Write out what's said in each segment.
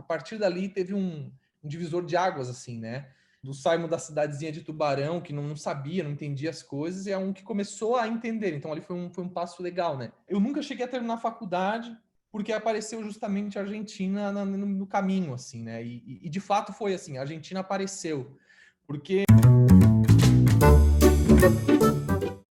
partir dali teve um divisor de águas, assim, né? Do Simon da cidadezinha de Tubarão, que não sabia, não entendia as coisas, e é um que começou a entender. Então ali foi um passo legal, né? Eu nunca cheguei a terminar a faculdade, porque apareceu justamente a Argentina no caminho, assim, né? E de fato foi assim, a Argentina apareceu. Porque...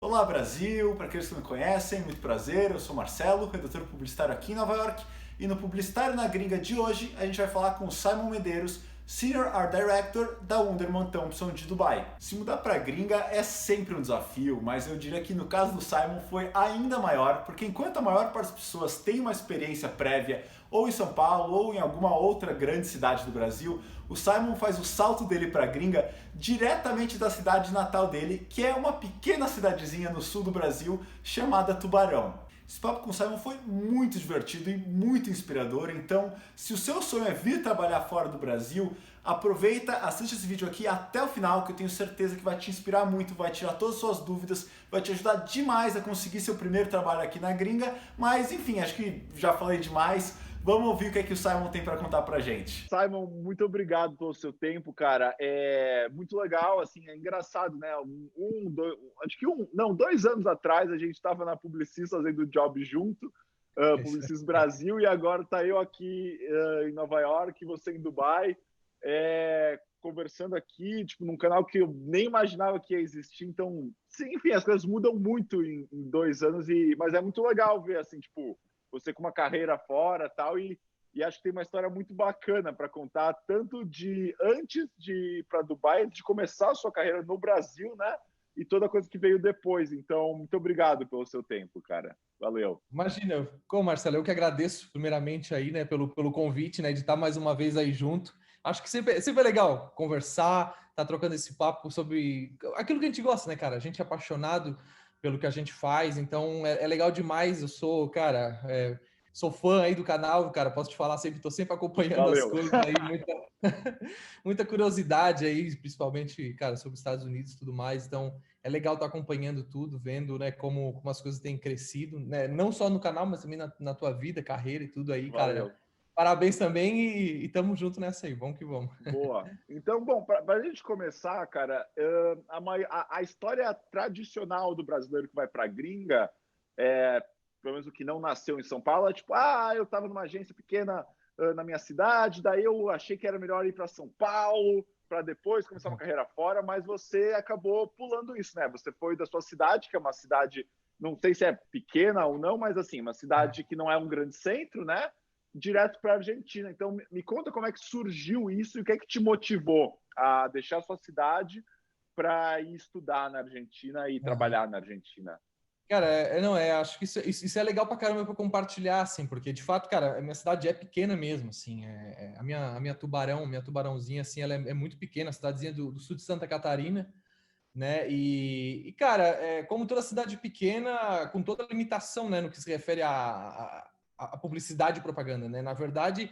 Olá Brasil, para aqueles que não me conhecem, muito prazer, eu sou Marcelo, redator publicitário aqui em Nova York, e no Publicitário na Gringa de hoje a gente vai falar com o Simon Medeiros, Senior Art Director da Wunderman Thompson de Dubai. Se mudar para a gringa é sempre um desafio, mas eu diria que no caso do Simon foi ainda maior, porque enquanto a maior parte das pessoas tem uma experiência prévia ou em São Paulo ou em alguma outra grande cidade do Brasil, o Simon faz o salto dele para a gringa diretamente da cidade natal dele, que é uma pequena cidadezinha no sul do Brasil chamada Tubarão. Esse papo com o Simon foi muito divertido e muito inspirador, então se o seu sonho é vir trabalhar fora do Brasil, aproveita, assiste esse vídeo aqui até o final, que eu tenho certeza que vai te inspirar muito, vai tirar todas as suas dúvidas, vai te ajudar demais a conseguir seu primeiro trabalho aqui na gringa, mas enfim, acho que já falei demais. Vamos ouvir o que é que o Simon tem para contar pra gente. Simon, muito obrigado pelo seu tempo, cara. É muito legal, assim, é engraçado, né? Não, 2 anos atrás a gente estava na Publicis fazendo job junto, Publicis Brasil, e agora tá eu aqui em Nova York, você em Dubai, conversando aqui, tipo, num canal que eu nem imaginava que ia existir. Então, sim, enfim, as coisas mudam muito em 2 anos, mas é muito legal ver, assim, tipo, você com uma carreira fora tal, e acho que tem uma história muito bacana para contar, tanto de antes de ir para Dubai, antes de começar a sua carreira no Brasil, né? E toda a coisa que veio depois. Então, muito obrigado pelo seu tempo, cara. Valeu. Imagina, como Marcelo, eu que agradeço primeiramente aí, né, pelo convite, né, de estar mais uma vez aí junto. Acho que sempre é legal conversar, tá trocando esse papo sobre aquilo que a gente gosta, né, cara? A gente é apaixonado pelo que a gente faz, então é legal demais. Eu sou, cara, sou fã aí do canal, cara, posso te falar sempre, tô sempre acompanhando as Valeu. coisas aí, muita curiosidade aí, principalmente, cara, sobre os Estados Unidos e tudo mais, então é legal estar acompanhando tudo, vendo, né, como as coisas têm crescido, né, não só no canal, mas também na tua vida, carreira e tudo aí, cara. Valeu. Parabéns também e tamo junto nessa aí, vamos que vamos. Boa. Então, bom, para a gente começar, cara, a história tradicional do brasileiro que vai para a gringa, pelo menos o que não nasceu em São Paulo, é tipo, eu estava numa agência pequena na minha cidade, daí eu achei que era melhor ir para São Paulo, para depois começar uma carreira fora, mas você acabou pulando isso, né? Você foi da sua cidade, que é uma cidade, não sei se é pequena ou não, mas assim, uma cidade que não é um grande centro, né? Direto para a Argentina. Então, me conta como é que surgiu isso e o que é que te motivou a deixar a sua cidade para ir estudar na Argentina e trabalhar na Argentina. Cara, não, acho que isso é legal pra caramba pra compartilhar, assim, porque de fato, cara, a minha cidade é pequena mesmo, assim, a minha tubarãozinha, assim, ela é muito pequena, a cidadezinha do sul de Santa Catarina, né, cara, como toda cidade pequena, com toda a limitação, né, no que se refere à publicidade e propaganda, né, na verdade,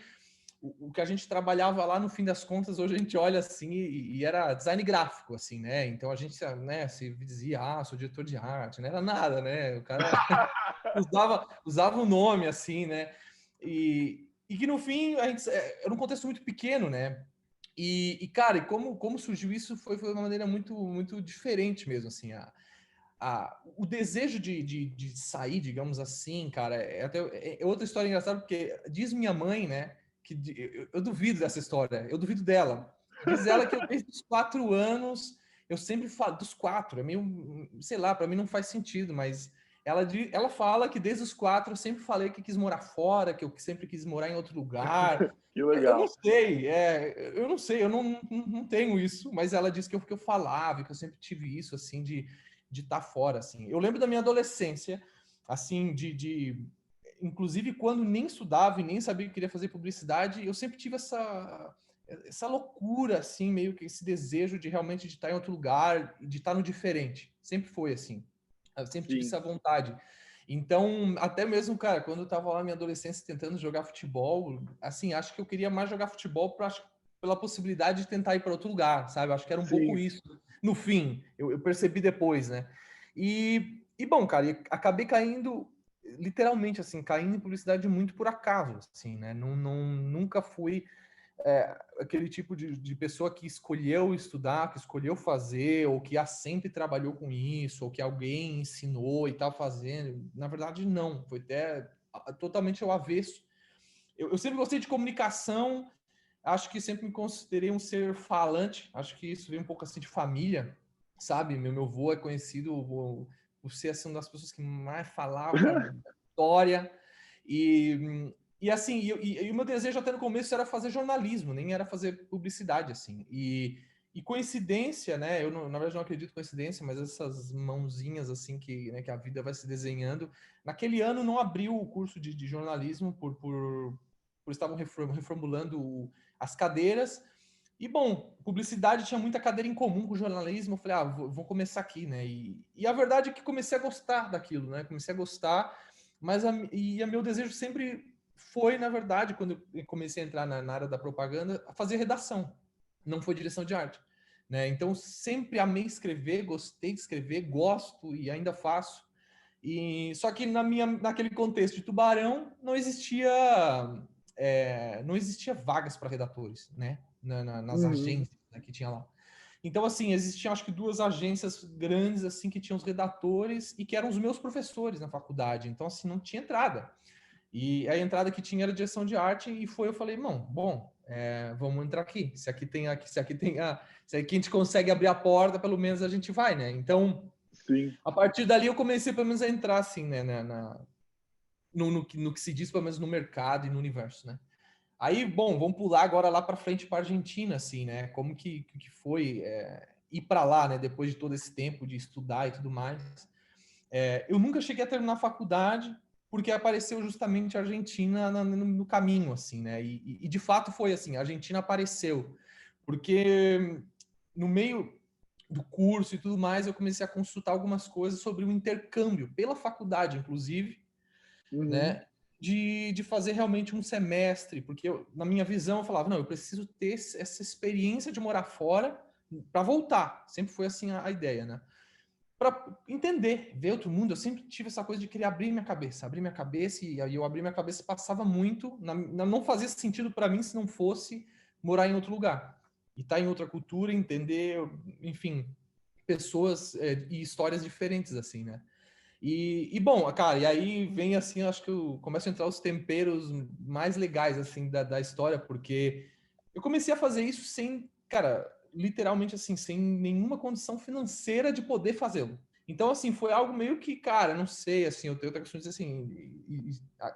o que a gente trabalhava lá, no fim das contas, hoje a gente olha assim e era design gráfico, assim, né? Então a gente, né, se dizia, sou diretor de arte, não era nada, né? O cara usava o nome, assim, né? E que no fim a gente era um contexto muito pequeno, né? Cara, como surgiu isso foi uma maneira muito diferente mesmo, assim, o desejo de sair, digamos assim, cara, é outra história engraçada, porque diz minha mãe, né, que eu duvido dessa história, eu duvido dela. Diz ela que eu, desde os 4 anos, eu sempre falo, dos 4, é meio, sei lá, para mim não faz sentido, mas ela fala que desde os 4 eu sempre falei que quis morar fora, que eu sempre quis morar em outro lugar. Que Eu não legal. sei, eu não tenho isso, mas ela disse que eu falava, que eu sempre tive isso, assim, de estar fora, assim. Eu lembro da minha adolescência, assim, inclusive quando nem estudava e nem sabia que queria fazer publicidade, eu sempre tive essa loucura, assim, meio que esse desejo de realmente de estar em outro lugar, de estar no diferente. Sempre foi assim. Eu sempre tive Sim. essa vontade. Então, até mesmo, cara, quando eu tava lá na minha adolescência tentando jogar futebol, assim, acho que eu queria mais jogar futebol pela possibilidade de tentar ir para outro lugar, sabe? Acho que era um pouco Sim. isso. No fim, eu percebi depois, né? Bom, cara, acabei caindo, literalmente, assim, caindo em publicidade muito por acaso, assim, né? Nunca fui aquele tipo de pessoa que escolheu estudar, que escolheu fazer, ou que sempre trabalhou com isso, ou que alguém ensinou e tá fazendo. Na verdade, não. Foi até totalmente ao avesso. Eu sempre gostei de comunicação, acho que sempre me considerei um ser falante, acho que isso vem um pouco assim de família, sabe? Meu avô é conhecido por ser assim, uma das pessoas que mais falava história, e assim, e o meu desejo até no começo era fazer jornalismo, nem era fazer publicidade, assim. E coincidência, né? Eu, na verdade, não acredito em coincidência, mas essas mãozinhas, assim, né, que a vida vai se desenhando. Naquele ano não abriu o curso de jornalismo por estavam reformulando as cadeiras. E, bom, publicidade tinha muita cadeira em comum com o jornalismo. Eu falei, vou começar aqui, né? E a verdade é que comecei a gostar daquilo, né? Comecei a gostar, mas meu desejo sempre foi, na verdade, quando eu comecei a entrar na área da propaganda, a fazer redação. Não foi direção de arte, né? Então, sempre amei escrever, gostei de escrever, gosto e ainda faço. Só que naquele contexto de Tubarão, não existia vagas para redatores, né? Nas agências, né, que tinha lá. Então, assim, existiam acho que 2 agências grandes assim que tinham os redatores e que eram os meus professores na faculdade. Então, assim, não tinha entrada. E a entrada que tinha era direção de arte e eu falei, bom, vamos entrar aqui. Se aqui a gente consegue abrir a porta, pelo menos a gente vai, né? Então, sim, a partir dali eu comecei pelo menos a entrar assim, né, no que se diz pelo menos no mercado e no universo, né? Aí, bom, vamos pular agora lá para frente para Argentina, assim, né? Como que foi ir para lá, né? Depois de todo esse tempo de estudar e tudo mais. Eu nunca cheguei a terminar a faculdade porque apareceu justamente a Argentina no caminho, assim, né? E de fato foi assim, a Argentina apareceu porque no meio do curso e tudo mais eu comecei a consultar algumas coisas sobre o intercâmbio pela faculdade, inclusive, né? De fazer realmente um semestre, porque na minha visão eu falava, não, eu preciso ter essa experiência de morar fora para voltar. Sempre foi assim a ideia, né? Para entender, ver outro mundo. Eu sempre tive essa coisa de querer abrir minha cabeça, e aí eu abri minha cabeça e passava muito, não fazia sentido para mim se não fosse morar em outro lugar. E estar em outra cultura, entender, enfim, pessoas e histórias diferentes, assim, né? Bom, cara, e aí vem assim, acho que eu começo a entrar os temperos mais legais, assim, da história, porque eu comecei a fazer isso sem, cara, literalmente assim, sem nenhuma condição financeira de poder fazê-lo. Então, assim, foi algo meio que, cara, não sei, assim, eu tenho outra questão de dizer assim,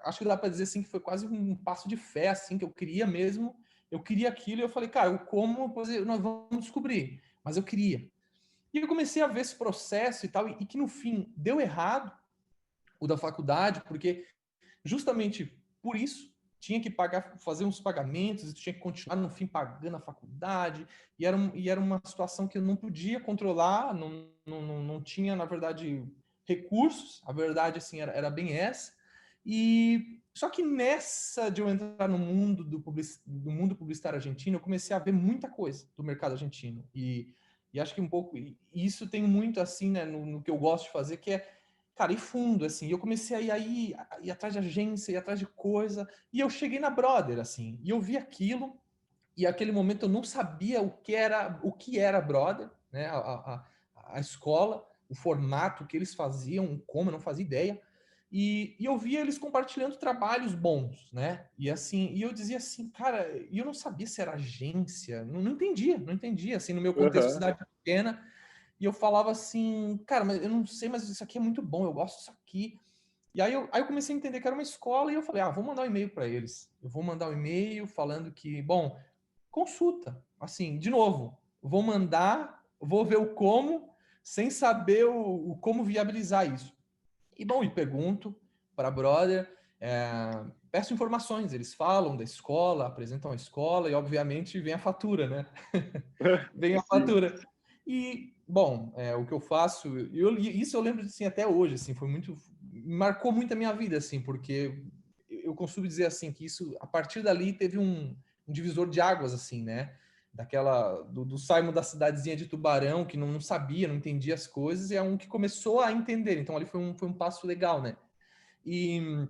acho que dá para dizer assim que foi quase um passo de fé, assim, que eu queria mesmo, eu queria aquilo, e eu falei, cara, como, nós vamos descobrir, mas eu queria. E eu comecei a ver esse processo e tal, e que no fim deu errado o da faculdade, porque justamente por isso tinha que pagar, fazer uns pagamentos, tinha que continuar no fim pagando a faculdade, e era uma situação que eu não podia controlar, não tinha, na verdade, recursos, a verdade assim era bem essa. E só que nessa de eu entrar no mundo do mundo publicitário argentino, eu comecei a ver muita coisa do mercado argentino. E acho que um pouco, e isso tem muito assim, né, no que eu gosto de fazer, que é, cara, ir fundo, assim. E eu comecei a ir atrás de agência, ir atrás de coisa, e eu cheguei na Brother, assim, e eu vi aquilo, e naquele momento eu não sabia o que era Brother, né, a escola, o formato que eles faziam, como, eu não fazia ideia. E eu via eles compartilhando trabalhos bons, né? E assim, e eu dizia assim, cara, e eu não sabia se era agência, não entendia, assim, no meu contexto de cidade pequena. E eu falava assim, cara, mas eu não sei, mas isso aqui é muito bom, eu gosto disso aqui. E aí eu comecei a entender que era uma escola e eu falei, vou mandar um e-mail para eles. Eu vou mandar um e-mail falando que, bom, consulta. Assim, de novo, vou mandar, vou ver o como, sem saber o como viabilizar isso. E bom, e pergunto para a Brother, peço informações, eles falam da escola, apresentam a escola e obviamente vem a fatura, né? Vem a fatura. E, bom, o que eu faço, isso eu lembro assim até hoje, assim, marcou muito a minha vida, assim, porque eu costumo dizer assim que isso, a partir dali teve um divisor de águas, assim, né? Do Simon da cidadezinha de Tubarão, que não sabia, não entendia as coisas, e é um que começou a entender. Então ali foi um passo legal, né? E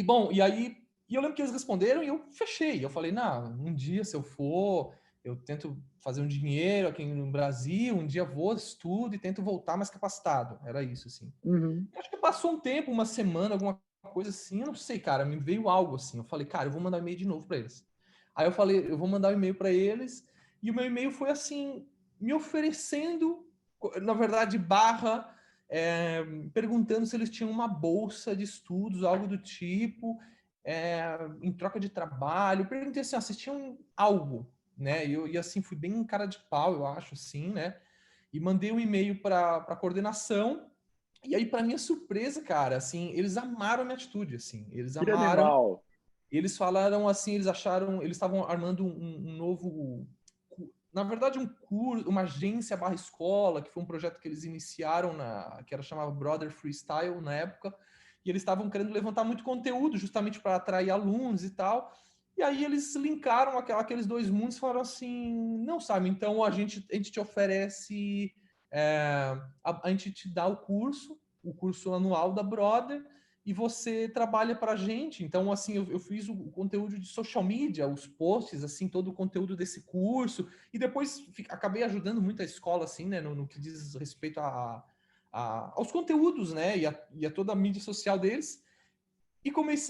bom, E eu lembro que eles responderam e eu fechei. Eu falei, não, um dia se eu for, eu tento fazer um dinheiro aqui no Brasil, um dia vou, estudo e tento voltar mais capacitado. Era isso, assim. Uhum. Acho que passou um tempo, uma semana, alguma coisa assim, eu não sei, cara, me veio algo assim. Eu falei, cara, eu vou mandar um e-mail de novo para eles. Aí eu falei, eu vou mandar um e-mail para eles, e o meu e-mail foi assim, me oferecendo, na verdade, perguntando se eles tinham uma bolsa de estudos, algo do tipo, em troca de trabalho. Eu perguntei assim, vocês tinham algo, né? E assim, fui bem cara de pau, eu acho, assim, né? E mandei um e-mail para a coordenação. E aí, para minha surpresa, cara, assim, eles amaram a minha atitude, assim, eles Que amaram. animal. Eles falaram assim, eles acharam, eles estavam armando um novo, na verdade, um curso, uma agência barra escola, que foi um projeto que eles iniciaram que era chamado Brother Freestyle na época, e eles estavam querendo levantar muito conteúdo justamente para atrair alunos e tal. E aí eles linkaram aqueles dois mundos e falaram assim, não, sabe, então a gente te oferece, a gente te dá o curso anual da Brother, e você trabalha para a gente. Então, assim, eu fiz o conteúdo de social media, os posts, assim, todo o conteúdo desse curso, e depois acabei ajudando muito a escola, assim, né, no que diz respeito aos conteúdos, né, e a toda a mídia social deles.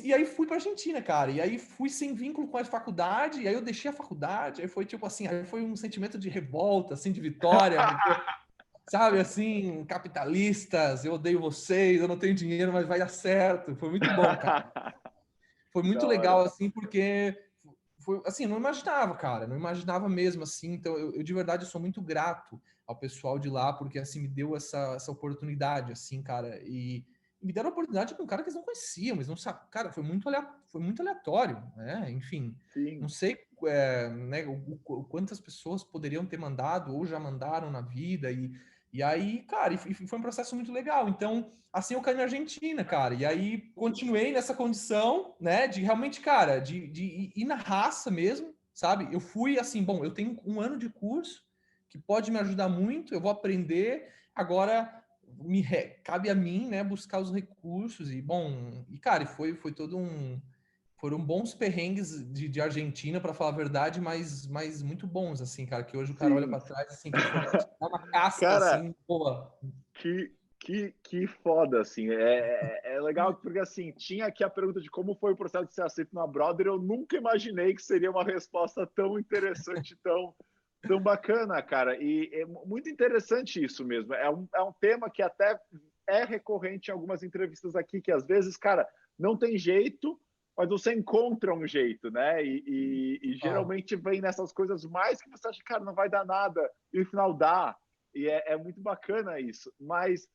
E aí fui para Argentina, cara. E aí fui sem vínculo com a faculdade, e aí eu deixei a faculdade, aí foi tipo assim, aí foi um sentimento de revolta, assim, de vitória, porque, sabe, assim, capitalistas, eu odeio vocês, eu não tenho dinheiro, mas vai dar certo. Foi muito bom, cara. Foi Que da muito hora. legal, assim, porque foi assim, não imaginava, cara, não imaginava mesmo, assim. Então, eu de verdade eu sou muito grato ao pessoal de lá, porque assim me deu essa oportunidade, assim, cara, e me deram a oportunidade com um cara que eles não conheciam, eles não sabem, cara, foi muito aleatório, né? Enfim, não Sim. sei, né, quantas pessoas poderiam ter mandado ou já mandaram na vida, e aí, cara, e foi um processo muito legal. Então, assim eu caí na Argentina, cara. E aí continuei nessa condição, né, de realmente, cara, de ir na raça mesmo, sabe? Eu fui assim, bom, eu tenho um ano de curso que pode me ajudar muito, eu vou aprender, agora cabe a mim, né, buscar os recursos e, bom, e cara, foi todo foram bons perrengues de Argentina, para falar a verdade, mas muito bons, assim, cara, que hoje o cara olha Sim. para trás, assim, que foi uma casca, Cara, assim, boa. que foda, assim. É legal porque, assim, tinha aqui a pergunta de como foi o processo de ser aceito na Brother. Eu nunca imaginei que seria uma resposta tão interessante, tão bacana, cara. E é muito interessante isso mesmo. É um tema que até é recorrente em algumas entrevistas aqui, que às vezes, cara, não tem jeito, mas você encontra um jeito, né? E geralmente vem nessas coisas mais que você acha, cara, não vai dar nada, e no final dá. E é muito bacana isso. Mas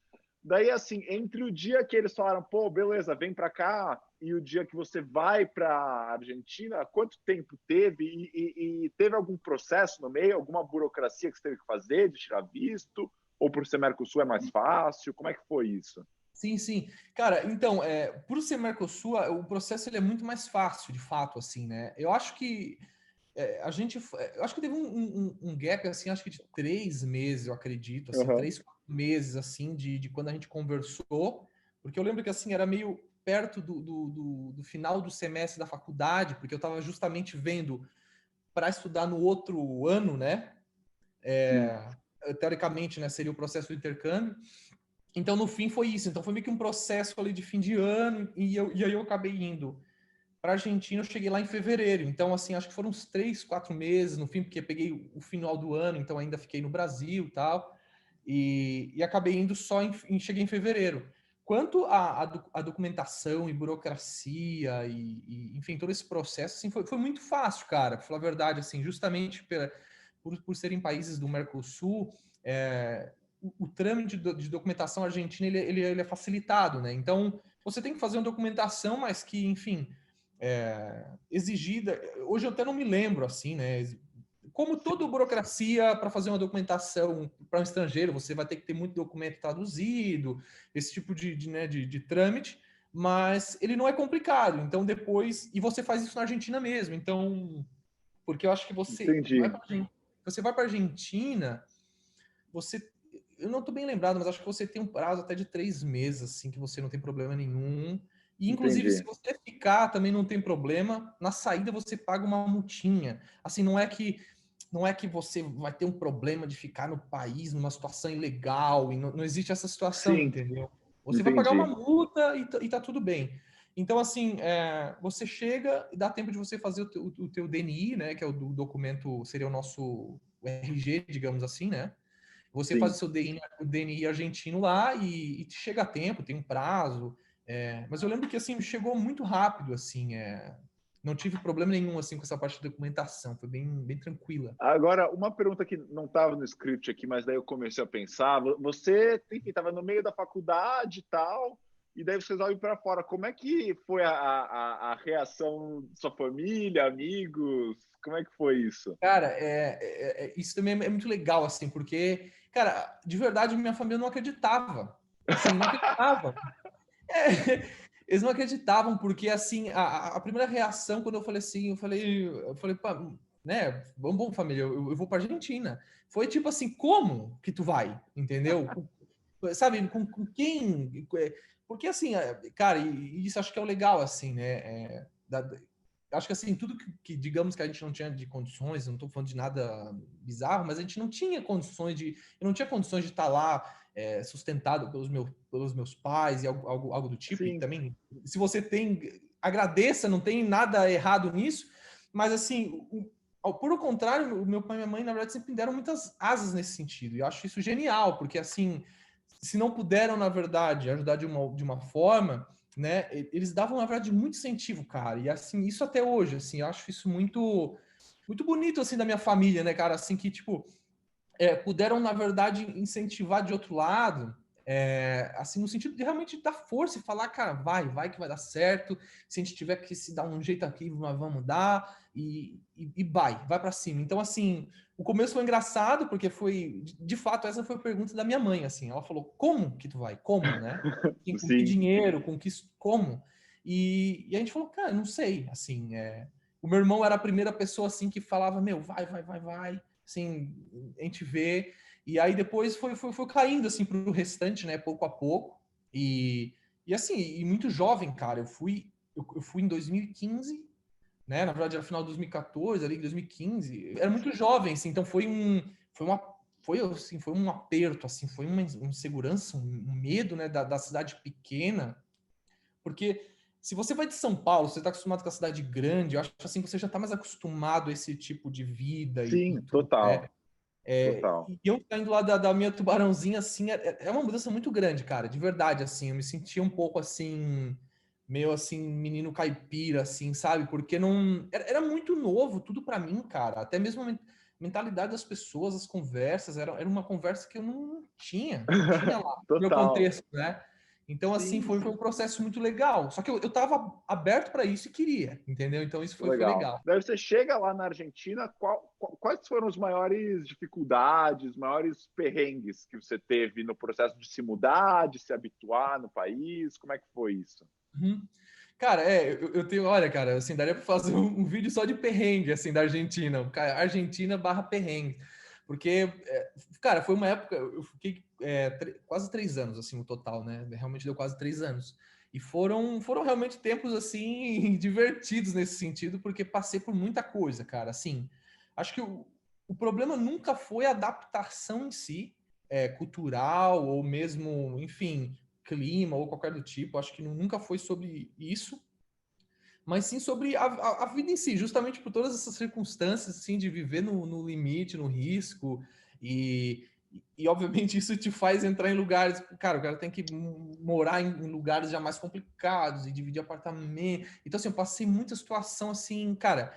daí, assim, entre o dia que eles falaram, pô, beleza, vem para cá, e o dia que você vai para a Argentina, quanto tempo teve? E teve algum processo no meio, alguma burocracia que você teve que fazer de tirar visto? Ou por ser Mercosul é mais fácil? Como é que foi isso? Sim, sim. Cara, então, por ser Mercosul, o processo ele é muito mais fácil, de fato, assim, né? Eu acho que eu acho que teve um gap, assim, acho que de 3 meses, eu acredito, assim, Uhum. 3, 4 meses, assim, de quando a gente conversou, porque eu lembro que, assim, era meio perto do final do semestre da faculdade, porque eu estava justamente vendo para estudar no outro ano, né? Sim. Teoricamente, né, seria o processo do intercâmbio. Então, no fim, foi isso. Então, foi meio que um processo ali de fim de ano, e aí eu acabei indo para a Argentina. Eu cheguei lá em fevereiro. Então, assim, acho que foram uns 3, 4 meses no fim, porque peguei o final do ano, então ainda fiquei no Brasil e tal. E acabei indo só cheguei em fevereiro. Quanto à documentação e burocracia enfim, todo esse processo, assim, foi muito fácil, cara, para falar a verdade, assim, justamente por serem países do Mercosul, o trâmite de documentação argentina ele é facilitado, né? Então, você tem que fazer uma documentação, mas que, enfim, exigida. Hoje eu até não me lembro, assim, né? Como toda burocracia, para fazer uma documentação para um estrangeiro, você vai ter que ter muito documento traduzido, esse tipo de trâmite, mas ele não é complicado. Então, depois. E você faz isso na Argentina mesmo. Então, porque eu acho que Entendi. você vai para a Argentina, você. Eu não estou bem lembrado, mas acho que você tem um prazo até de 3 meses, assim, que você não tem problema nenhum. E, inclusive, se Entendi. você ficar, também não tem problema. Na saída, você paga uma multinha. Assim, não é que você vai ter um problema de ficar no país numa situação ilegal, e não existe essa situação, Sim, entendeu? Você vai pagar uma entendi. multa e tá tudo bem. Então, assim, você chega e dá tempo de você fazer o teu DNI, né? Que é o documento, seria o nosso RG, digamos assim, né? Você faz Sim. o DNI argentino lá e chega a tempo, tem um prazo. Mas eu lembro que, assim, chegou muito rápido, assim, não tive problema nenhum, assim, com essa parte de documentação, foi bem, bem tranquila. Agora, uma pergunta que não estava no script aqui, mas daí eu comecei a pensar. Você, enfim, estava no meio da faculdade e tal, e daí você resolve ir para fora. Como é que foi a reação de sua família, amigos? Como é que foi isso? Cara, isso também é muito legal, assim, porque, cara, de verdade, minha família não acreditava. Assim, não acreditava. Eles não acreditavam, porque, assim, a primeira reação, quando eu falei assim, eu falei, pá, né, vamos, família, eu vou pra Argentina. Foi tipo assim, como que tu vai? Entendeu? Sabe, com quem? Porque, assim, cara, e isso acho que é o legal, assim, né? Acho que, assim, tudo que digamos que a gente não tinha de condições, não estou falando de nada bizarro, mas a gente não tinha condições eu não tinha condições de estar lá sustentado pelos meus pais e algo do tipo. E Sim, também, se você tem, agradeça, não tem nada errado nisso, mas, assim, por contrário, o meu pai e minha mãe, na verdade, sempre me deram muitas asas nesse sentido. E eu acho isso genial, porque, assim, se não puderam, na verdade, ajudar de uma forma, né, eles davam, na verdade, muito incentivo, cara. E, assim, isso até hoje, assim, eu acho isso muito, muito bonito, assim, da minha família, né, cara, assim, que, tipo, puderam, na verdade, incentivar de outro lado, assim, no sentido de realmente dar força e falar, cara, vai que vai dar certo. Se a gente tiver que se dar um jeito aqui, nós vamos dar e vai para cima. Então, assim, o começo foi engraçado porque de fato, essa foi a pergunta da minha mãe, assim. Ela falou, como que tu vai? Como, né? Com que sim. dinheiro? Como? E a gente falou, cara, não sei, assim, o meu irmão era a primeira pessoa, assim, que falava, meu, vai, assim, a gente vê. E aí depois foi caindo, assim, pro restante, né, pouco a pouco. E assim, e muito jovem, cara. Eu fui em 2015, né, na verdade era final de 2014, ali, 2015. Era muito jovem, assim, então foi um aperto, assim, foi uma insegurança, um medo, né, da cidade pequena, porque se você vai de São Paulo, você está acostumado com a cidade grande, eu acho assim que você já está mais acostumado a esse tipo de vida e Sim, tudo, né? total, total. E eu saindo lá da minha tubarãozinha, assim, é uma mudança muito grande, cara, de verdade, assim, eu me sentia um pouco, assim, meio, assim, menino caipira, assim, sabe, porque não, era muito novo tudo para mim, cara, até mesmo a mentalidade das pessoas, as conversas, era uma conversa que eu não tinha lá, no meu Total. contexto, né, então, assim, Sim, foi um processo muito legal, só que eu tava aberto para isso e queria, entendeu, então isso foi legal. legal. Daí você chega lá na Argentina, quais foram as maiores dificuldades, maiores perrengues que você teve no processo de se mudar, de se habituar no país? Como é que foi isso? Uhum. Cara, eu tenho, olha, cara, assim, daria para fazer um vídeo só de perrengue, assim, da Argentina, Argentina barra perrengue, porque, cara, foi uma época, eu fiquei quase 3 anos, assim, no total, né, realmente deu quase 3 anos, e foram realmente tempos, assim, divertidos nesse sentido, porque passei por muita coisa, cara, assim, acho que o problema nunca foi a adaptação em si, cultural, ou mesmo, enfim, clima ou qualquer do tipo. Acho que nunca foi sobre isso, mas sim sobre a vida em si, justamente por todas essas circunstâncias, assim, de viver no limite, no risco, e obviamente isso te faz entrar em lugares, cara, o cara tem que morar em lugares já mais complicados e dividir apartamento. Então, assim, eu passei muita situação assim, cara,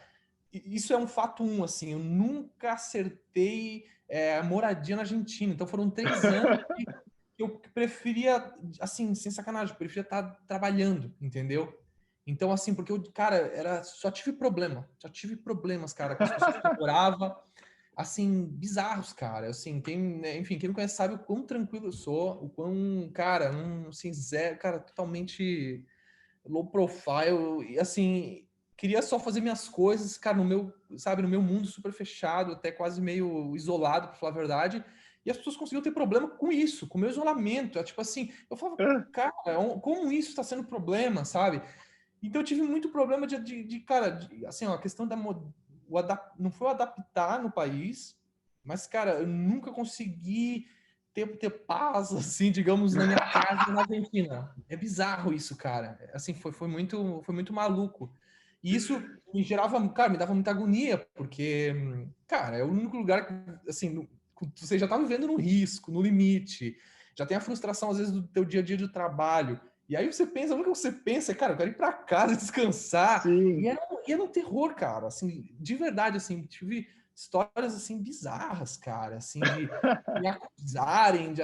isso é um fato assim, eu nunca acertei moradia na Argentina, então foram 3 anos que eu preferia, assim, sem sacanagem, eu preferia estar trabalhando, entendeu? Então, assim, porque eu, cara, só tive problemas, cara, com as pessoas que eu morava, assim, bizarros, cara, assim, enfim, quem me conhece sabe o quão tranquilo eu sou, o quão, cara, assim, zero, cara, totalmente low profile, e assim, queria só fazer minhas coisas, cara, no meu, sabe, no meu mundo super fechado, até quase meio isolado, pra falar a verdade, E as pessoas conseguiam ter problema com isso, com o meu isolamento. É tipo assim, eu falava, cara, como isso está sendo problema, sabe? Então eu tive muito problema assim, ó, a questão não foi o adaptar no país, mas, cara, eu nunca consegui ter paz, assim, digamos, na minha casa na Argentina. É bizarro isso, cara. Assim, foi muito maluco. E isso me gerava, cara, me dava muita agonia, porque, cara, é o único lugar que, assim, você já tá vivendo no risco, no limite, já tem a frustração, às vezes, do teu dia a dia de trabalho. E aí você pensa, a única coisa que você pensa é, cara, eu quero ir para casa descansar. Sim. E era um terror, cara, assim, de verdade, assim, tive histórias, assim, bizarras, cara, assim, de me acusarem,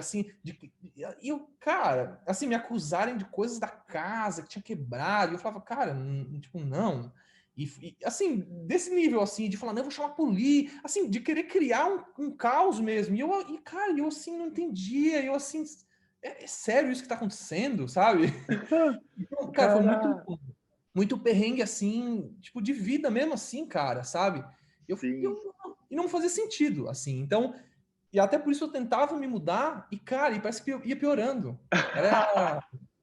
e eu, cara, assim, me acusarem de coisas da casa que tinha quebrado, e eu falava, cara, tipo, não. Assim, desse nível, assim, de falar, não, eu vou chamar a polícia, assim, de querer criar um caos mesmo. Cara, eu, assim, não entendia, eu, assim, é sério isso que tá acontecendo, sabe? Então, cara, foi Cara, muito perrengue, assim, tipo, de vida mesmo assim, cara, sabe? sim. E não fazia sentido, assim. Então, e até por isso eu tentava me mudar e, cara, e parece que ia piorando.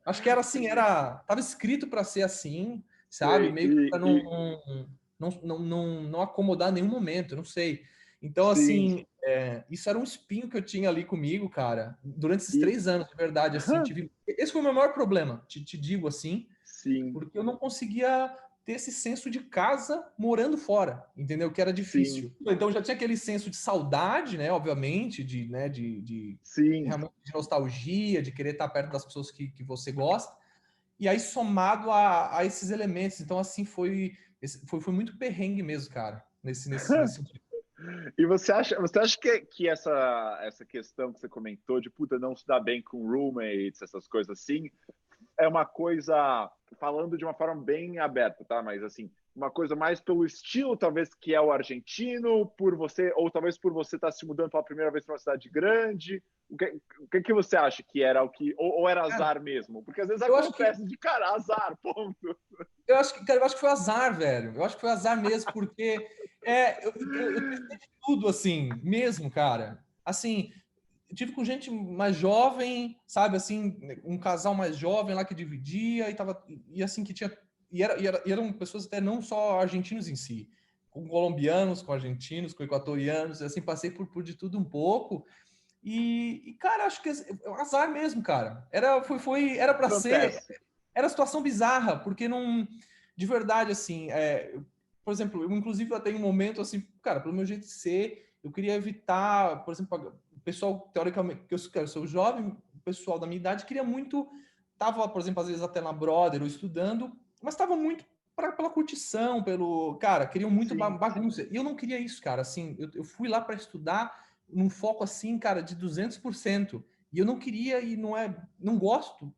Acho que era assim, tava escrito para ser assim, sabe? Sei. Meio que para não acomodar nenhum momento, não sei. Então, Sim. assim, isso era um espinho que eu tinha ali comigo, cara, durante esses E, 3 anos, de verdade, assim, esse foi o meu maior problema, te digo assim, sim, porque eu não conseguia ter esse senso de casa morando fora, entendeu? Que era sim, difícil. Então já tinha aquele senso de saudade, né? Obviamente, de sim. realmente de nostalgia, de querer estar perto das pessoas que você gosta. E aí somado a esses elementos, então assim foi muito perrengue mesmo, cara, nesse sentido. E você acha que essa questão que você comentou de puta não se dar bem com roommates, essas coisas assim, é uma coisa, falando de uma forma bem aberta, tá? Mas assim, uma coisa mais pelo estilo, talvez, que é o argentino, por você, ou talvez por você estar se mudando pela primeira vez para uma cidade grande. O que você acha que era ou era Cara, azar mesmo? Porque às vezes eu acho que acontece de cara, azar, ponto. cara, eu acho que foi azar, velho. Eu acho que foi azar mesmo, porque eu testei de tudo, assim, mesmo, cara. Assim, eu tive com gente mais jovem, sabe, assim, um casal mais jovem lá que dividia e assim, que tinha, e eram pessoas até não só argentinos em si, com colombianos, com argentinos, com equatorianos, e assim, passei por de tudo um pouco, cara, acho que é um azar mesmo, cara. Era para ser, Acontece. era situação bizarra, porque não, de verdade, assim, por exemplo, eu inclusive até em um momento, assim, cara, pelo meu jeito de ser, eu queria evitar, por exemplo, o pessoal, teoricamente, que eu sou jovem, o pessoal da minha idade queria muito, tava, por exemplo, às vezes até na Brother ou estudando, mas tava muito pela curtição, cara, queriam muito Sim. bagunça. E eu não queria isso, cara, assim, eu fui lá para estudar num foco assim, cara, de 200%. E eu não queria e não gosto.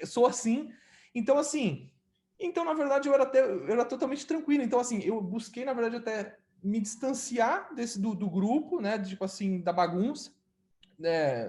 Sou assim. Então, assim, na verdade, eu era totalmente tranquilo. Então, assim, eu busquei, na verdade, até me distanciar do grupo, né? Tipo assim, da bagunça.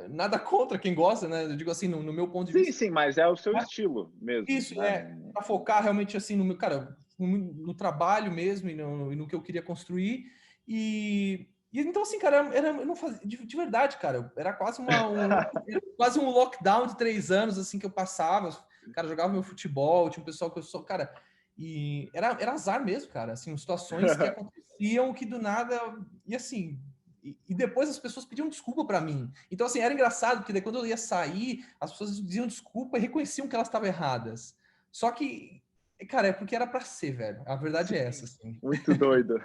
Nada contra quem gosta, né? Eu digo assim, no meu ponto de Sim, vista. sim, mas é o seu Mas estilo mesmo, isso né? para focar realmente assim no meu, cara, no trabalho mesmo e no que eu queria construir. E então, assim, cara, eu não fazia, de verdade, cara, era quase um lockdown de 3 anos, assim, que eu passava, cara, jogava meu futebol, tinha um pessoal que eu sou, cara, e era azar mesmo, cara, assim, situações que aconteciam que do nada, e assim, e depois as pessoas pediam desculpa para mim. Então, assim, era engraçado, porque daí quando eu ia sair, as pessoas diziam desculpa e reconheciam que elas estavam erradas. Só que, cara, é porque era para ser, velho. A verdade é essa, assim. Muito doido.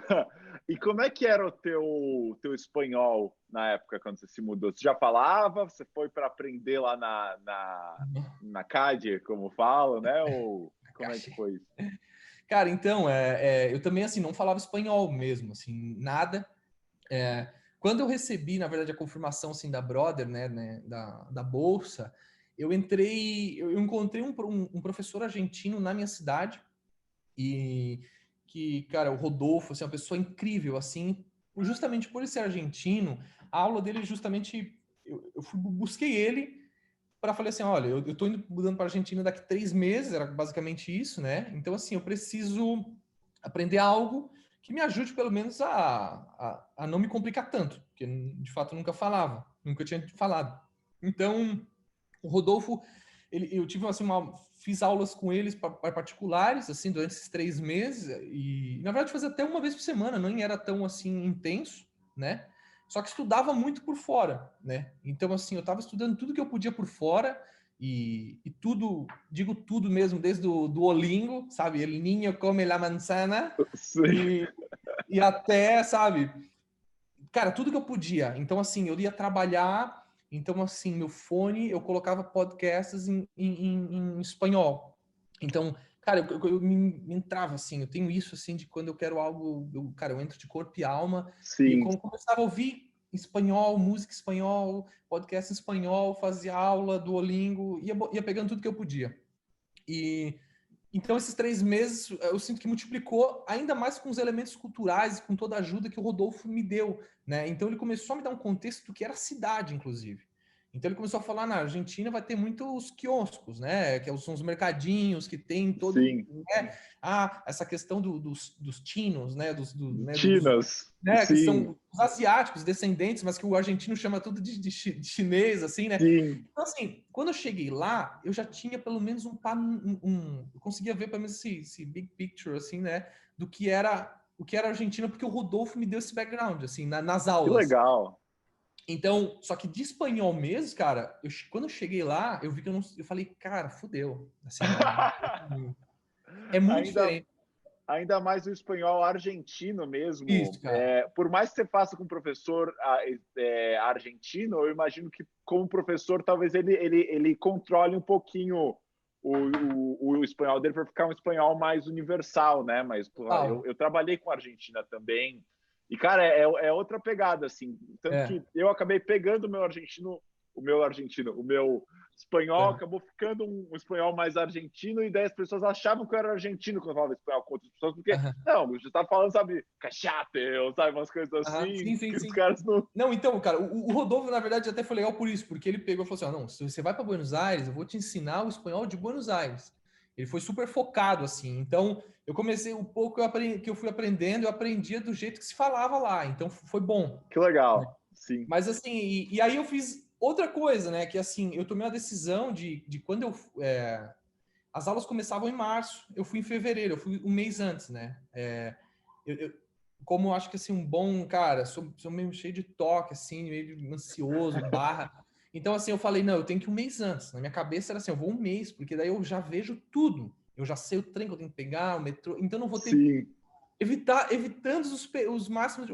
E como é que era o teu espanhol na época quando você se mudou? Você já falava? Você foi para aprender lá na CAD, como falam, né? Ou como é que foi isso? Cara, então, eu também, assim, não falava espanhol mesmo, assim, nada. Quando eu recebi, na verdade, a confirmação, assim, da Brother, né da bolsa, eu encontrei um professor argentino na minha cidade e que, cara, o Rodolfo, assim, é uma pessoa incrível, assim, justamente por ele ser argentino, a aula dele justamente, busquei ele para falar assim, olha, eu tô mudando para Argentina daqui 3 meses, era basicamente isso, né? Então, assim, eu preciso aprender algo que me ajude pelo menos a não me complicar tanto, porque de fato eu nunca tinha falado. Então, o Rodolfo, eu tive assim, fiz aulas com eles particulares, assim, durante esses 3 meses, e na verdade fazia até uma vez por semana, não era tão assim intenso, né? Só que estudava muito por fora, né? Então, assim, eu estava estudando tudo que eu podia por fora, e tudo, digo tudo mesmo, desde o Duolingo, sabe? El niño come la manzana, e até, sabe? Cara, tudo que eu podia. Então, assim, eu ia trabalhar, então, assim, meu fone, eu colocava podcasts em espanhol. Então, cara, eu me entrava, assim, eu tenho isso, assim, de quando eu quero algo, cara, eu entro de corpo e alma, e eu Sim. começava a ouvir espanhol, música espanhol, podcast em espanhol, fazia aula, Duolingo, ia pegando tudo que eu podia. E então esses 3 meses eu sinto que multiplicou ainda mais com os elementos culturais e com toda a ajuda que o Rodolfo me deu, né? Então ele começou a me dar um contexto do que era a cidade, inclusive. Então ele começou a falar, na Argentina vai ter muitos quioscos, né? Que são os mercadinhos que tem todo, Sim. né? Essa questão dos chinos, né? Chinas. Né, que Sim. são os asiáticos, descendentes, mas que o argentino chama tudo de chinês, assim, né? Sim. Então, assim, quando eu cheguei lá, eu já tinha pelo menos eu conseguia ver pelo menos esse big picture, assim, né? Do que era o que era a Argentina, porque o Rodolfo me deu esse background, assim, nas Que aulas. legal. Então, só que de espanhol mesmo, cara, quando eu cheguei lá, eu vi que eu falei, cara, fudeu. Assim, é muito Ainda, diferente. ainda mais o espanhol argentino mesmo. Isso, cara. Por mais que você faça com um professor argentino, eu imagino que como professor talvez ele controle um pouquinho o espanhol dele para ficar um espanhol mais universal, né? Mas eu trabalhei com a Argentina também. E, cara, é outra pegada, assim. Tanto que eu acabei pegando o meu espanhol acabou ficando um espanhol mais argentino, e daí as pessoas achavam que eu era argentino quando eu falava espanhol com outras pessoas, porque, não, você tá falando, sabe, cachate, sabe, umas coisas assim, Sim. os caras não... Não, então, cara, o Rodolfo, na verdade, até foi legal por isso, porque ele pegou e falou assim, não, se você vai para Buenos Aires, eu vou te ensinar o espanhol de Buenos Aires. Ele foi super focado, assim. Então, eu comecei um pouco que eu fui aprendendo, eu aprendia do jeito que se falava lá. Então, foi bom. Que legal, sim. Mas, assim, e aí eu fiz outra coisa, né? Que, assim, eu tomei a decisão de quando as aulas começavam em março, eu fui em fevereiro, eu fui um mês antes, né? Como eu acho que, assim, um bom, cara, sou meio cheio de toque, assim, meio ansioso, Então, assim, eu falei, não, eu tenho que ir um mês antes. Na minha cabeça era assim, eu vou um mês, porque daí eu já vejo tudo. Eu já sei o trem que eu tenho que pegar, o metrô. Então, não vou ter... Sim. Evitando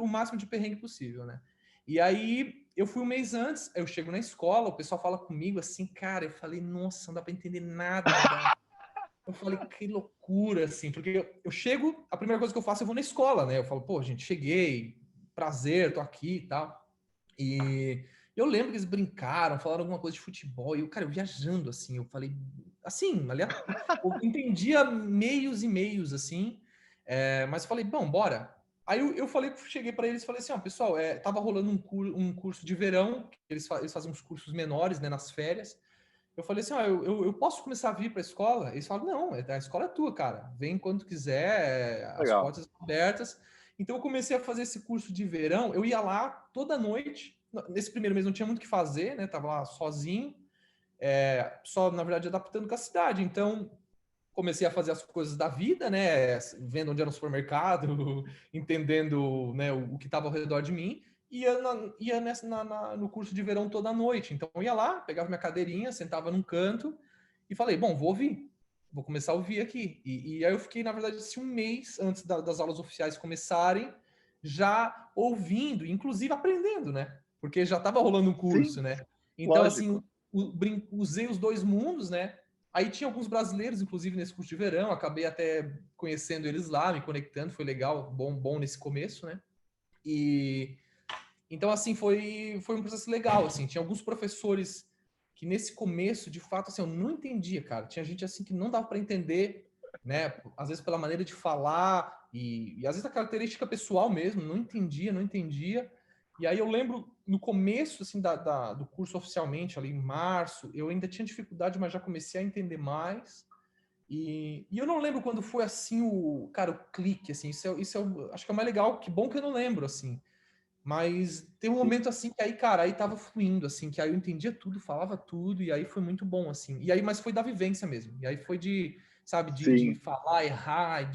o máximo de perrengue possível, né? E aí, eu fui um mês antes, eu chego na escola, o pessoal fala comigo assim, cara, eu falei, nossa, não dá para entender nada. Eu falei, que loucura, assim, porque eu chego, a primeira coisa que eu faço, eu vou na escola, né? Eu falo, pô, gente, cheguei, prazer, tô aqui e tal. E eu lembro que eles brincaram, falaram alguma coisa de futebol, e eu, cara, eu viajando, assim, eu falei, assim, eu entendia meios e meios, assim, mas eu falei, bom, bora. Aí eu falei, cheguei para eles e falei assim, ó, pessoal, tava rolando um curso de verão, eles fazem uns cursos menores, né, nas férias. Eu falei assim, ó, eu posso começar a vir para a escola? Eles falaram, não, a escola é tua, cara. Vem quando quiser, as Legal. portas estão abertas. Então eu comecei a fazer esse curso de verão. Eu ia lá toda noite. Nesse primeiro mês não tinha muito o que fazer, né? Tava lá sozinho, só na verdade adaptando com a cidade. Então comecei a fazer as coisas da vida, né? Vendo onde era o supermercado, entendendo, né, o que estava ao redor de mim. Ia no curso de verão toda noite. Então eu ia lá, pegava minha cadeirinha, sentava num canto e falei, bom, vou ouvir. Vou começar a ouvir aqui. E aí eu fiquei, na verdade, assim, um mês antes das aulas oficiais começarem, já ouvindo, inclusive aprendendo, né? Porque já estava rolando um curso, Sim, né? Então, assim, lógico. usei os dois mundos, né? Aí tinha alguns brasileiros, inclusive, nesse curso de verão, acabei até conhecendo eles lá, me conectando, foi legal, bom nesse começo, né? E então, assim, foi um processo legal, assim, tinha alguns professores que nesse começo, de fato, assim, eu não entendia, cara, tinha gente, assim, que não dava para entender, né, às vezes pela maneira de falar e às vezes a característica pessoal mesmo, não entendia, e aí eu lembro, no começo, assim, do curso oficialmente, ali em março, eu ainda tinha dificuldade, mas já comecei a entender mais, E eu não lembro quando foi assim o clique, assim, acho que é o mais legal, que bom que eu não lembro, assim. Mas tem um momento assim que aí, cara, aí tava fluindo, assim, que aí eu entendia tudo, falava tudo, e aí foi muito bom, assim. E aí, mas foi da vivência mesmo. E aí foi de, sabe, de Sim. falar, errar,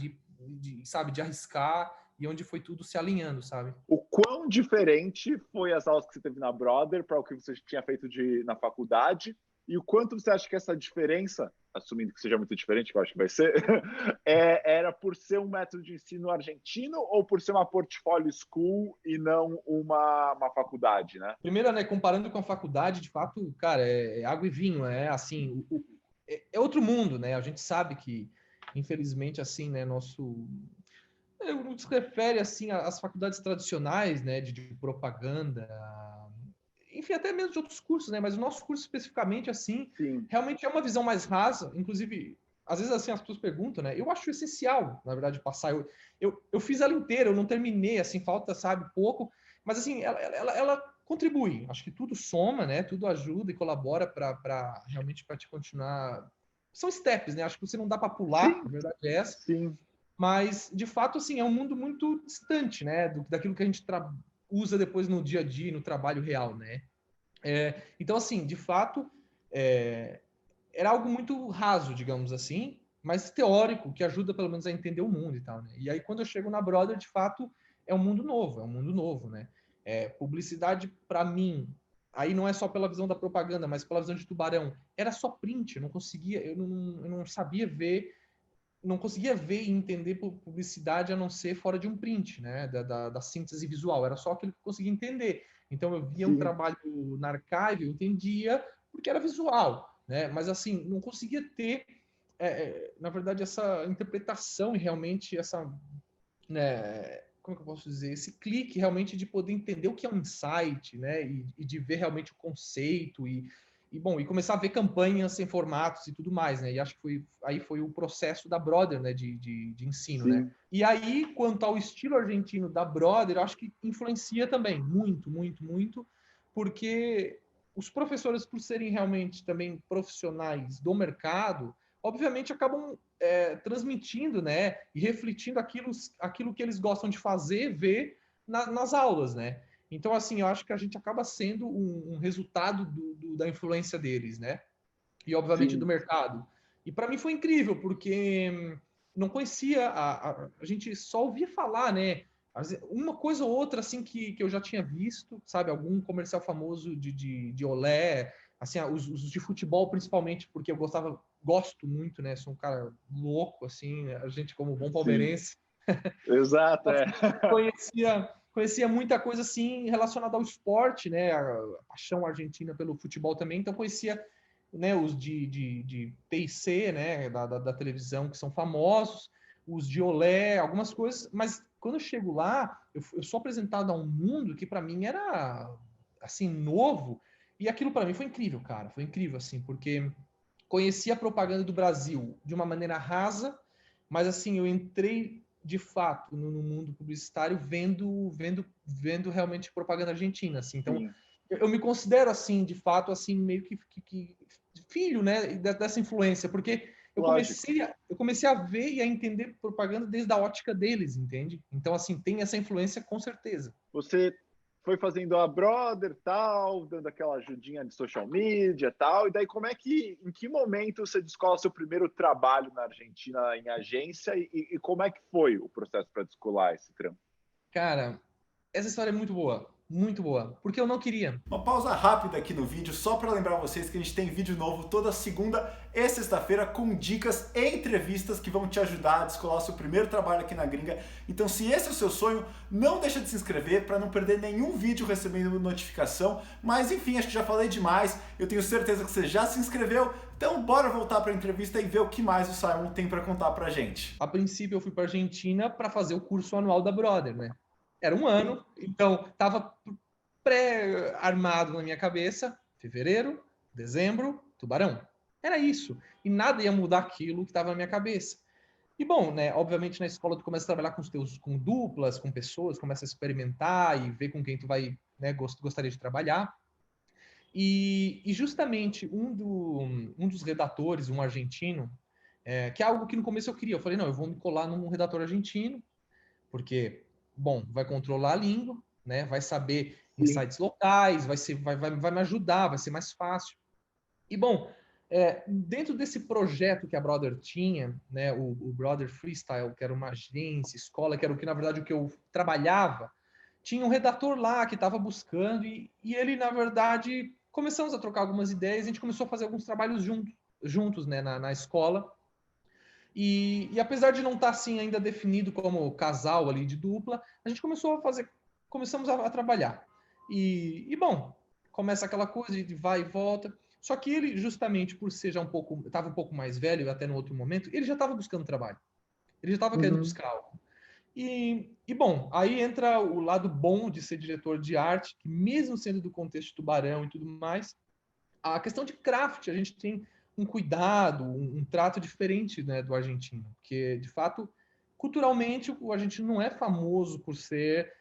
sabe, de arriscar, e onde foi tudo se alinhando, sabe? O quão diferente foi as aulas que você teve na Brother para o que você tinha feito na faculdade? E o quanto você acha que essa diferença, assumindo que seja muito diferente, que eu acho que vai ser, era por ser um método de ensino argentino ou por ser uma portfolio school e não uma faculdade, né? Primeiro, né, comparando com a faculdade, de fato, cara, é água e vinho, é assim, é outro mundo, né? A gente sabe que, infelizmente, assim, né, no que se refere, assim, às faculdades tradicionais, né, de propaganda, enfim, até mesmo de outros cursos, né? Mas o nosso curso especificamente, assim, Sim. realmente é uma visão mais rasa. Inclusive, às vezes, assim, as pessoas perguntam, né? Eu acho essencial, na verdade, passar. Eu fiz ela inteira, eu não terminei, assim, falta, sabe, pouco. Mas, assim, ela contribui. Acho que tudo soma, né? Tudo ajuda e colabora para realmente para te continuar. São steps, né? Acho que você não dá para pular, a Sim, verdade é essa. sim. Mas, de fato, assim, é um mundo muito distante, né? Daquilo que a gente usa depois no dia a dia, no trabalho real, né? Então, assim, de fato, é, era algo muito raso, digamos assim, mas teórico, que ajuda pelo menos a entender o mundo e tal, né? E aí, quando eu chego na Brother, de fato, é um mundo novo, né? Publicidade, para mim, aí não é só pela visão da propaganda, mas pela visão de tubarão, era só print, eu não conseguia, eu não sabia ver, não conseguia ver e entender publicidade a não ser fora de um print, né? Da síntese visual, era só aquilo que eu conseguia entender. Então eu via um Sim. trabalho na Archive, eu entendia porque era visual, né? Mas assim, não conseguia ter, na verdade, essa interpretação e realmente essa, né? Como que eu posso dizer? Esse clique realmente de poder entender o que é um insight, né? E de ver realmente o conceito e começar a ver campanhas em formatos e tudo mais, né? E acho que aí foi o processo da Brother, né? De ensino, né? Sim. E aí, quanto ao estilo argentino da Brother, eu acho que influencia também muito, muito, muito, porque os professores, por serem realmente também profissionais do mercado, obviamente acabam transmitindo, né, e refletindo aquilo que eles gostam de fazer, ver nas aulas, né? Então, assim, eu acho que a gente acaba sendo um resultado da influência deles, né? E, obviamente, do Sim. mercado. E para mim foi incrível, porque não conhecia, a gente só ouvia falar, né? Uma coisa ou outra, assim, que eu já tinha visto, sabe? Algum comercial famoso de olé, assim, os de futebol, principalmente, porque eu gosto muito, né? Sou um cara louco, assim, a gente como bom Sim. palmeirense. Exato, é. Conhecia muita coisa assim relacionada ao esporte, né? A paixão argentina pelo futebol também, então conhecia, né, os de P&C, né, da televisão, que são famosos, os de olé, algumas coisas, mas quando eu chego lá, eu sou apresentado a um mundo que para mim era assim novo, e aquilo para mim foi incrível, cara, foi incrível assim, porque conheci a propaganda do Brasil de uma maneira rasa, mas assim, eu entrei de fato no mundo publicitário vendo realmente propaganda argentina, assim. Então, Sim. eu me considero assim, de fato, assim, meio que filho, né, dessa influência, porque Lógico. eu comecei a ver e a entender propaganda desde a ótica deles, entende? Então, assim, tem essa influência com certeza. Você foi fazendo a Brother, tal, dando aquela ajudinha de social media, tal, e daí em que momento você descola seu primeiro trabalho na Argentina em agência e como é que foi o processo para descolar esse trampo? Cara, essa história é muito boa, porque eu não queria. Uma pausa rápida aqui no vídeo, só para lembrar vocês que a gente tem vídeo novo toda segunda e sexta-feira com dicas e entrevistas que vão te ajudar a descolar o seu primeiro trabalho aqui na gringa. Então, se esse é o seu sonho, não deixa de se inscrever para não perder nenhum vídeo recebendo notificação. Mas enfim, acho que já falei demais, eu tenho certeza que você já se inscreveu. Então, bora voltar para a entrevista e ver o que mais o Simon tem para contar para a gente. A princípio, eu fui para Argentina para fazer o curso anual da Brother, né? Era um ano, então estava pré-armado na minha cabeça, fevereiro, dezembro, Tubarão. Era isso. E nada ia mudar aquilo que estava na minha cabeça. E bom, né, obviamente na escola tu começa a trabalhar com duplas, com pessoas, começa a experimentar e ver com quem tu vai, né, gostaria de trabalhar. E justamente um dos redatores, um argentino, que é algo que no começo eu queria. Eu falei, não, eu vou me colar num redator argentino, porque, bom, vai controlar a língua, né? Vai saber insights locais, vai me ajudar, vai ser mais fácil. E, bom, dentro desse projeto que a Brother tinha, né, o Brother Freestyle, que era uma agência, escola, que era o que, na verdade, o que eu trabalhava, tinha um redator lá que estava buscando e ele, na verdade, começamos a trocar algumas ideias, a gente começou a fazer alguns trabalhos juntos, né, na escola. E apesar de não estar assim ainda definido como casal ali de dupla, a gente começamos a trabalhar. Bom, começa aquela coisa de vai e volta. Só que ele, justamente por ser já estava um pouco mais velho, até no outro momento, ele já estava buscando trabalho. Ele já estava querendo buscar algo. Bom, aí entra o lado bom de ser diretor de arte, que mesmo sendo do contexto Tubarão e tudo mais, a questão de craft, a gente tem um cuidado, um trato diferente, né, do argentino, porque, de fato, culturalmente, o argentino não é famoso por ser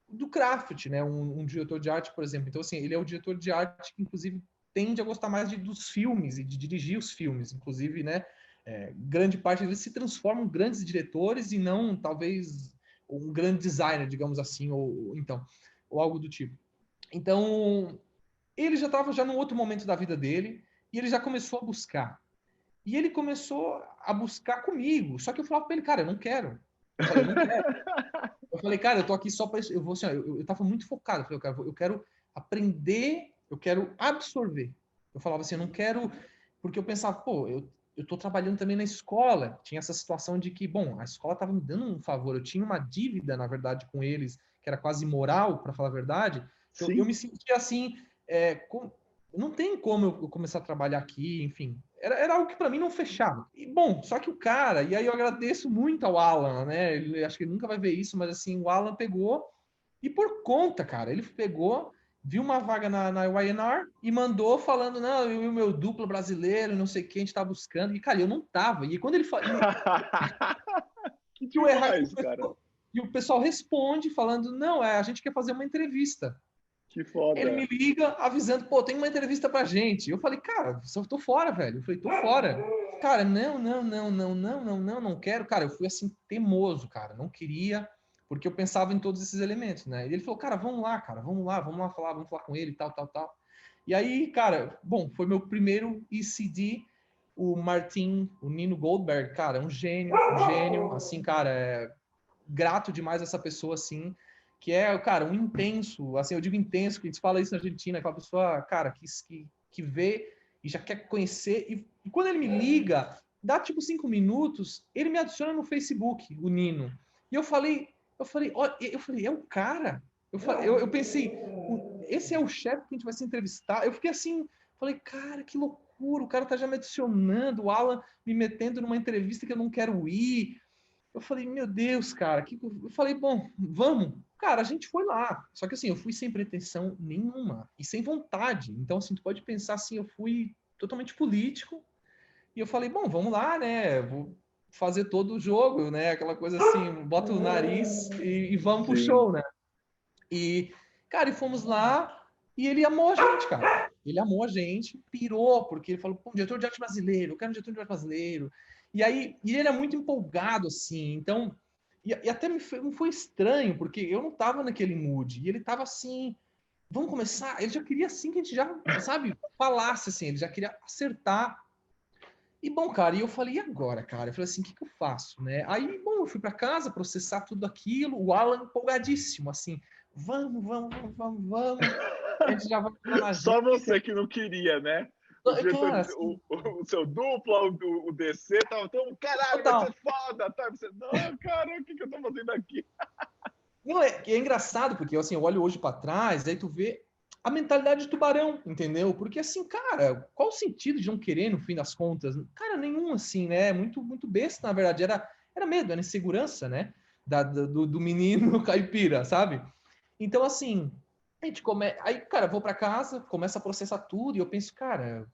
do craft, né, um diretor de arte, por exemplo. Então, assim, ele é o diretor de arte que, inclusive, tende a gostar mais dos filmes e de dirigir os filmes, inclusive, né, grande parte deles se transformam em grandes diretores e não, talvez, um grande designer, digamos assim, ou algo do tipo. Então, ele já estava já num outro momento da vida dele e ele já começou a buscar. E ele começou a buscar comigo. Só que eu falava para ele, cara, eu não quero. Eu não quero. Eu falei, cara, eu tô aqui só para isso. Eu vou assim, eu tava muito focado. Eu falei, cara, eu quero aprender, eu quero absorver. Eu falava assim, eu não quero, porque eu pensava, pô, eu tô trabalhando também na escola. Tinha essa situação de que, bom, a escola tava me dando um favor. Eu tinha uma dívida, na verdade, com eles, que era quase imoral, para falar a verdade. Eu me sentia assim, não tem como eu começar a trabalhar aqui, enfim. Era algo que para mim não fechava. E bom, só que o cara, e aí eu agradeço muito ao Alan, né? Acho que ele nunca vai ver isso, mas assim, o Alan pegou e por conta, cara, ele pegou, viu uma vaga na YNR e mandou falando, não, eu e o meu duplo brasileiro, não sei quem a gente tá buscando. E, cara, eu não tava. E quando ele falou. Que demais, cara. E o pessoal responde falando, não, a gente quer fazer uma entrevista. Que foda. Ele me liga avisando, pô, tem uma entrevista pra gente. Eu falei, cara, só tô fora, velho. Eu falei, tô fora. Cara, não quero. Cara, eu fui assim, teimoso, cara. Não queria, porque eu pensava em todos esses elementos, né? E ele falou, cara, vamos lá vamos falar com ele, tal. E aí, cara, bom, foi meu primeiro ECD, o Nino Goldberg, cara, um gênio, assim, cara, grato demais a essa pessoa, assim, que é, cara, um intenso, assim, eu digo intenso, que a gente fala isso na Argentina, aquela pessoa, cara, que vê e já quer conhecer, e quando ele me liga, dá tipo 5 minutos, ele me adiciona no Facebook, o Nino, e eu falei, é o cara, eu pensei, esse é o chefe que a gente vai se entrevistar, eu fiquei assim, falei, cara, que loucura, o cara tá já me adicionando, o Alan me metendo numa entrevista que eu não quero ir. Eu falei, meu Deus, cara, eu falei, bom, vamos. Cara, a gente foi lá. Só que assim, eu fui sem pretensão nenhuma e sem vontade. Então, assim, tu pode pensar assim, eu fui totalmente político e eu falei, bom, vamos lá, né? Vou fazer todo o jogo, né? Aquela coisa assim, bota o nariz e vamos pro show, né? E, cara, e fomos lá e ele amou a gente, cara. Ele amou a gente, pirou, porque ele falou, pô, diretor de arte brasileiro, eu quero um diretor de arte brasileiro. E aí, e ele é muito empolgado, assim, então, e até me foi estranho, porque eu não tava naquele mood, e ele tava assim, vamos começar, ele já queria assim que a gente já, sabe, falasse assim, ele já queria acertar. E bom, cara, e eu falei, e agora, cara? Eu falei assim, o que eu faço, né? Aí, bom, eu fui para casa processar tudo aquilo, o Alan empolgadíssimo, assim, vamos. A gente já vai na Só você que não queria, né? Cara, assim, O seu duplo, o DC, tava tão, caralho, vai ser foda, tá? Você, não, cara, o que eu tô fazendo aqui? Não, é engraçado, porque assim, eu olho hoje para trás, aí tu vê a mentalidade de tubarão, entendeu? Porque assim, cara, qual o sentido de não querer no fim das contas? Cara, nenhum assim, né? Muito besta, na verdade. Era medo, era insegurança, né? Do menino caipira, sabe? Então, assim, a gente aí, cara, vou para casa, começa a processar tudo, e eu penso, cara,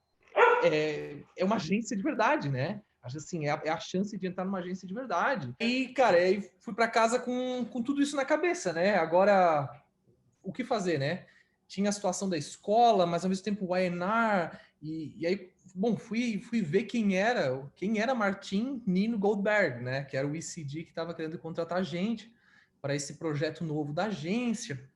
é uma agência de verdade, né? Acho assim, é a chance de entrar numa agência de verdade. E, cara, aí fui para casa com tudo isso na cabeça, né? Agora, o que fazer, né? tinha a situação da escola, mas ao mesmo tempo o A&R, e aí, bom, fui ver quem era Martin Nino Goldberg, né? Que era o ECD que estava querendo contratar a gente para esse projeto novo da agência.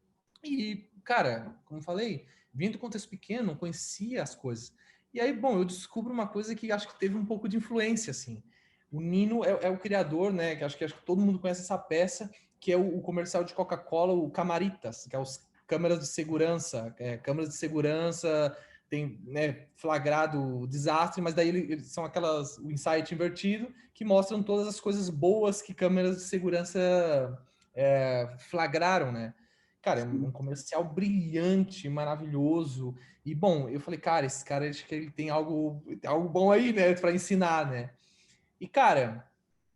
E, cara, como falei, vindo do contexto pequeno, não conhecia as coisas. E aí, bom, eu descubro uma coisa que acho que teve um pouco de influência, assim. O Nino é o criador, né? Que acho que todo mundo conhece essa peça, que é o comercial de Coca-Cola, o Camaritas, que é os câmeras de segurança. Câmeras de segurança tem, né, flagrado o desastre, mas daí eles são o insight invertido, que mostram todas as coisas boas que câmeras de segurança flagraram, né? Cara, é um comercial brilhante, maravilhoso. E, bom, eu falei, cara, esse cara, acho que ele tem algo bom aí, né, para ensinar, né? E, cara,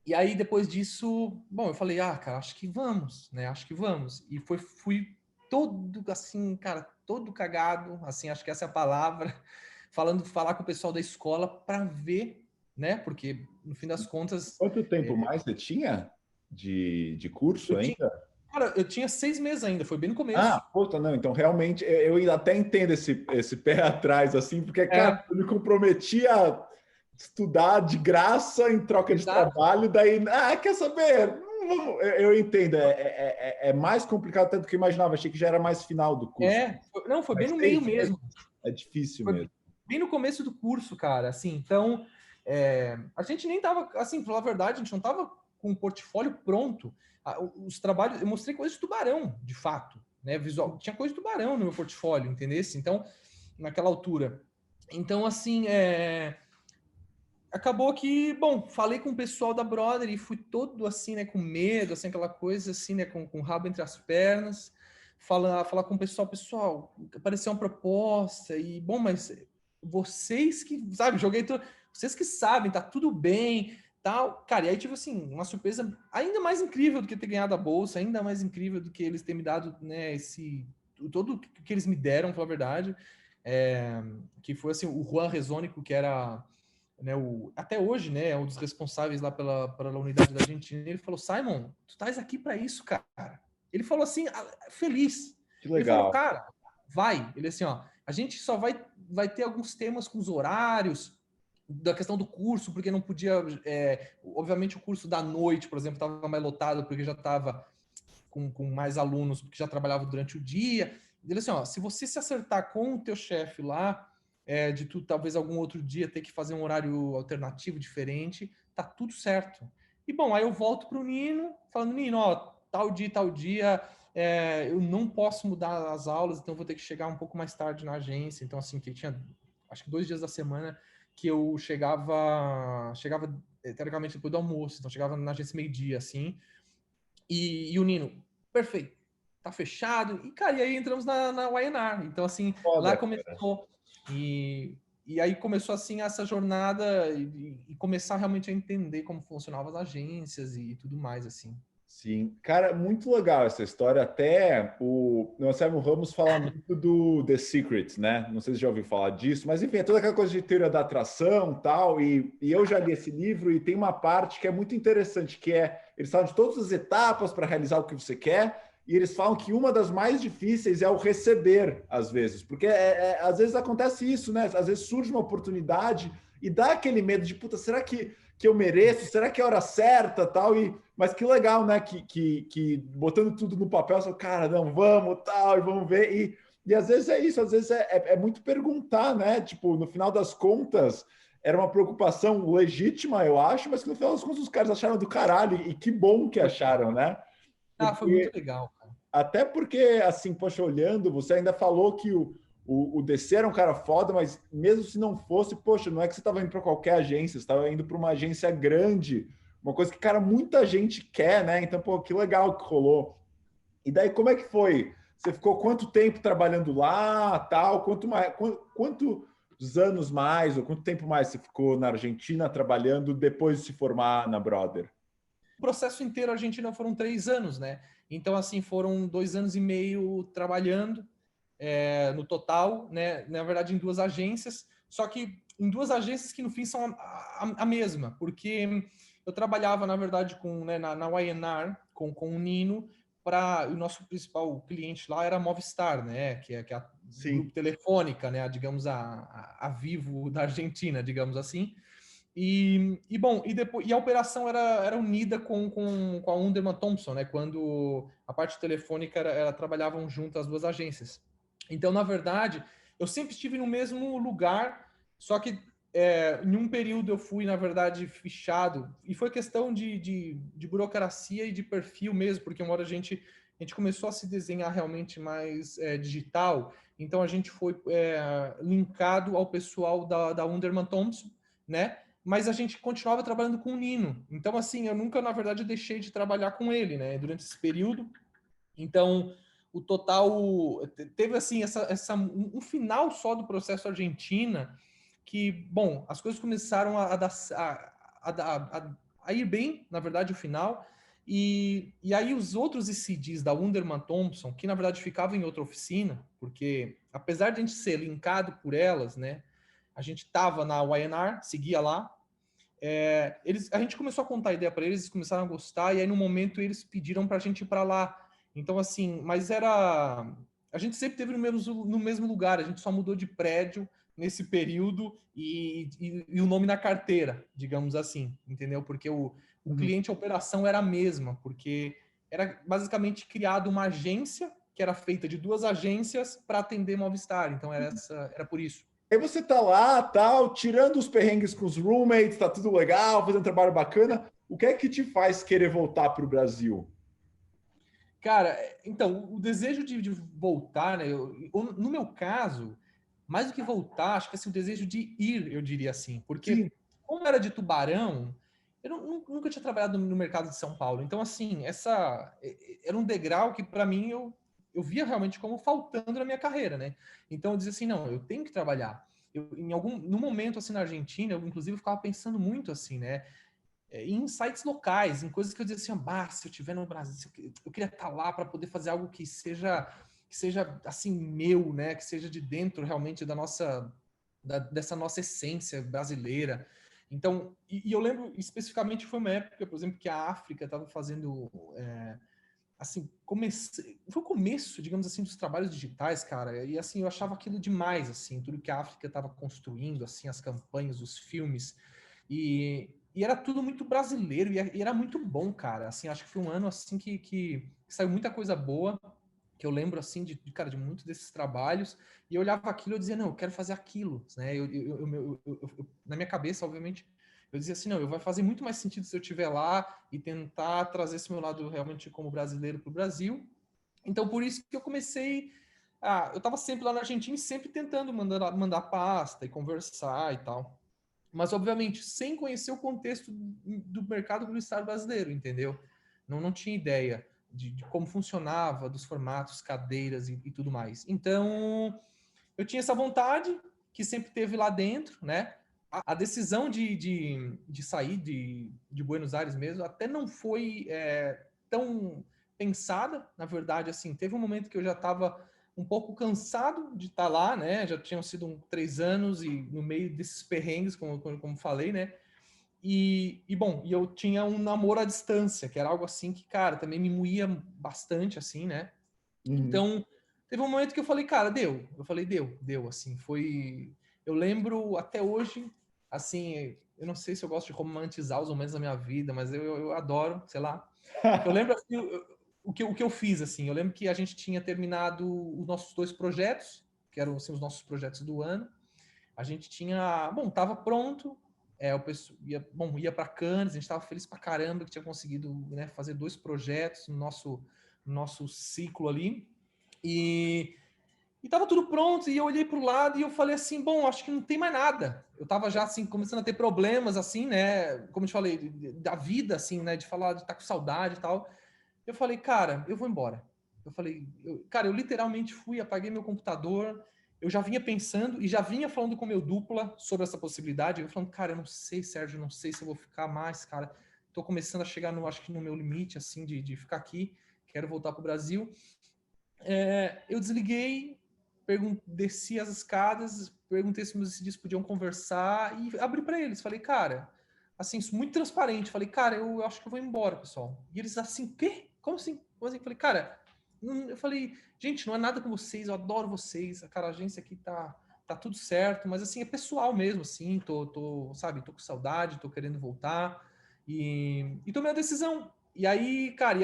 e aí depois disso, bom, eu falei, cara, acho que vamos, né? Acho que vamos. E fui todo assim, cara, todo cagado, assim, acho que essa é a palavra, falar com o pessoal da escola para ver, né? Porque, no fim das contas... Quanto tempo mais você tinha de curso eu tinha, ainda? cara, eu tinha 6 meses ainda, foi bem no Ah, começo. puta, não. Então, realmente, eu até entendo esse pé atrás, assim, porque, cara, eu me comprometi a estudar de graça em troca de Exato. trabalho, daí, quer saber? Eu entendo, é mais complicado até do que eu imaginava, achei que já era mais final do curso. Foi bem Mas no meio 6 meses mesmo. é difícil Foi mesmo. bem no começo do curso, cara, assim, então, a gente nem tava, assim, pra falar a verdade, a gente não tava com o portfólio pronto. Os trabalhos, eu mostrei coisa de tubarão, de fato, né, visual, tinha coisa de tubarão no meu portfólio, entendesse? Então, naquela altura. Então, assim, acabou que, bom, falei com o pessoal da Brother e fui todo assim, né, com medo, assim, aquela coisa assim, né, com o rabo entre as pernas, falar com o pessoal, apareceu uma proposta e, bom, mas vocês que, sabe, joguei tudo, vocês que sabem, tá tudo bem, tal, cara, e aí tive, assim, uma surpresa ainda mais incrível do que ter ganhado a bolsa, ainda mais incrível do que eles terem me dado, né, todo o que eles me deram, pra falar a verdade, que foi, assim, o Juan Rezônico, que era, né, até hoje, né, é um dos responsáveis lá pela unidade da Argentina. Ele falou, Simon, tu estás aqui para isso, cara. Ele falou assim, feliz. Que Ele falou, legal. cara, vai. Ele assim, ó, a gente só vai ter alguns temas com os horários da questão do curso, porque não podia, obviamente o curso da noite, por exemplo, estava mais lotado porque já estava com mais alunos que já trabalhavam durante o dia. Ele assim, ó, se você se acertar com o teu chefe lá, de tu talvez algum outro dia ter que fazer um horário alternativo diferente, tá tudo certo. E bom, aí eu volto pro Nino, falando, Nino, ó, tal dia, eu não posso mudar as aulas, então vou ter que chegar um pouco mais tarde na agência. Então, assim, que tinha, acho que 2 dias da semana que eu chegava teoricamente depois do almoço, então chegava na agência meio-dia, assim, e o Nino, perfeito, tá fechado. E, cara, e aí entramos na YNR. Então, assim, lá Foda, cara. começou. E aí começou, assim, essa jornada e começar realmente a entender como funcionavam as agências e tudo mais, assim. Sim, cara, muito legal essa história. Até o Anselmo Ramos fala muito do The Secret, né? Não sei se já ouviu falar disso, mas enfim, é toda aquela coisa de teoria da atração tal. E eu já li esse livro e tem uma parte que é muito interessante, que eles falam de todas as etapas para realizar o que você quer, e eles falam que uma das mais difíceis é o receber, às vezes, porque às vezes acontece isso, né? Às vezes surge uma oportunidade e dá aquele medo de, puta, será que eu mereço? Será que é a hora certa tal? Mas que legal, né? Que botando tudo no papel, você fala, cara, não, vamos, tal, e vamos ver. E às vezes é isso, às vezes é muito perguntar, né? Tipo, no final das contas, era uma preocupação legítima, eu acho, mas que no final das contas os caras acharam do caralho, e que bom que acharam, né? Foi muito Porque, legal, cara. até porque, assim, poxa, olhando, você ainda falou que o DC era um cara foda, mas mesmo se não fosse, poxa, não é que você estava indo para qualquer agência, você estava indo para uma agência grande, uma coisa que, cara, muita gente quer, né? Então, pô, que legal que rolou. E daí, como é que foi? Você ficou quanto tempo trabalhando lá, tal? Quantos anos mais, ou quanto tempo mais você ficou na Argentina trabalhando depois de se formar na Brother? O processo inteiro a Argentina foram 3 anos, né? Então, assim, foram 2 anos e meio trabalhando, no total, né? Na verdade, em 2 agências, só que em 2 agências que no fim são a mesma, porque eu trabalhava, na verdade, na YNR, com o Nino, para o nosso principal cliente lá era a Movistar, né? Que é a grupo Telefônica, né? Digamos a Vivo da Argentina, digamos assim. Depois, a operação era unida com a Underman Thompson, né? Quando a parte telefônica trabalhavam junto as duas agências. Então, na verdade, eu sempre estive no mesmo lugar, só que em um período eu fui, na verdade, fichado, e foi questão de burocracia e de perfil mesmo, porque uma hora a gente começou a se desenhar realmente mais digital, então a gente foi linkado ao pessoal da Underman Thompson, né? Mas a gente continuava trabalhando com o Nino. Então, assim, eu nunca, na verdade, deixei de trabalhar com ele, né? Durante esse período. Então, o total... Teve, assim, um final só do processo Argentina que, bom, as coisas começaram a ir bem, na verdade, o final. E aí os outros ECDs da Underman Thompson, que, na verdade, ficavam em outra oficina, porque, apesar de a gente ser linkado por elas, né? A gente estava na YNR, seguia lá. A gente começou a contar a ideia para eles, eles começaram a gostar, e aí no momento eles pediram para a gente ir para lá. Então, assim, mas a gente sempre teve no mesmo lugar, a gente só mudou de prédio nesse período e o nome na carteira, digamos assim, entendeu? Porque o cliente, a operação era a mesma, porque era basicamente criado uma agência que era feita de duas agências para atender Movistar. Então, era por isso. Aí você tá lá, tal, tirando os perrengues com os roommates, tá tudo legal, fazendo um trabalho bacana. O que é que te faz querer voltar para o Brasil? Cara, então, o desejo de voltar, né? No meu caso, mais do que voltar, acho que assim, o desejo de ir, eu diria assim. Porque, Sim. como era de Tubarão, eu nunca tinha trabalhado no mercado de São Paulo. Então, assim, era um degrau que, para mim, eu via realmente como faltando na minha carreira, né? Então, eu dizia assim, não, eu tenho que trabalhar. No momento, assim, na Argentina, eu, inclusive, ficava pensando muito assim, né? Em sites locais, em coisas que eu dizia assim, se eu estiver no Brasil, eu queria estar lá para poder fazer algo que seja assim meu, né? Que seja de dentro realmente dessa nossa essência brasileira. Então, eu lembro especificamente foi uma época, por exemplo, que a África estava fazendo assim, foi o começo, digamos assim, dos trabalhos digitais, cara, e assim, eu achava aquilo demais, assim, tudo que a África estava construindo, assim, as campanhas, os filmes, e era tudo muito brasileiro, e era muito bom, cara, assim, acho que foi um ano, assim, que saiu muita coisa boa, que eu lembro, assim, cara, de muitos desses trabalhos, e eu olhava aquilo e eu dizia, não, eu quero fazer aquilo, né, na minha cabeça, obviamente, eu dizia assim, não, vai fazer muito mais sentido se eu estiver lá e tentar trazer esse meu lado realmente como brasileiro para o Brasil. Então, por isso que eu comecei... eu estava sempre lá na Argentina e sempre tentando mandar pasta e conversar e tal. Mas, obviamente, sem conhecer o contexto do mercado publicitário brasileiro, entendeu? Não tinha ideia de como funcionava, dos formatos, cadeiras e tudo mais. Então, eu tinha essa vontade que sempre teve lá dentro, né? A decisão de sair de Buenos Aires mesmo até não foi tão pensada, na verdade, assim, teve um momento que eu já estava um pouco cansado de estar lá, né? Já tinham sido 3 anos e no meio desses perrengues, como falei, né? Bom, eu tinha um namoro à distância, que era algo assim que, cara, também me moía bastante, assim, né? Então, teve um momento que eu falei, cara, deu. Eu falei, deu, assim, foi... Eu lembro até hoje, assim, eu não sei se eu gosto de romantizar os momentos da minha vida, mas eu adoro, sei lá. Eu lembro, assim, o que eu fiz, assim, eu lembro que a gente tinha terminado os nossos 2 projetos, que eram, assim, os nossos projetos do ano. A gente tinha... Bom, tava pronto, o pessoal ia para Cannes, a gente estava feliz pra caramba que tinha conseguido, né, fazer 2 projetos no nosso ciclo ali. E tava tudo pronto, e eu olhei para o lado e eu falei assim, bom, acho que não tem mais nada. Eu tava já, assim, começando a ter problemas, assim, né, como eu te falei, da vida, assim, né, de falar, de estar com saudade e tal. Eu falei, cara, eu vou embora. Eu falei, cara, eu literalmente fui, apaguei meu computador, eu já vinha pensando e já vinha falando com meu dupla sobre essa possibilidade, eu falando, cara, eu não sei, Sérgio, não sei se eu vou ficar mais, cara, tô começando a chegar, acho que no meu limite, assim, de ficar aqui, quero voltar pro Brasil. Eu desliguei, desci as escadas, perguntei se meus CDs podiam conversar e abri para eles. Falei, cara, assim, muito transparente. Falei, cara, eu acho que eu vou embora, pessoal. E eles assim, quê? como assim? Como assim? Eu falei, cara, eu falei, gente, não é nada com vocês, eu adoro vocês, cara, a agência aqui tá tudo certo, mas assim, é pessoal mesmo, assim, sabe, tô com saudade, tô querendo voltar e tomei a decisão. E aí, cara,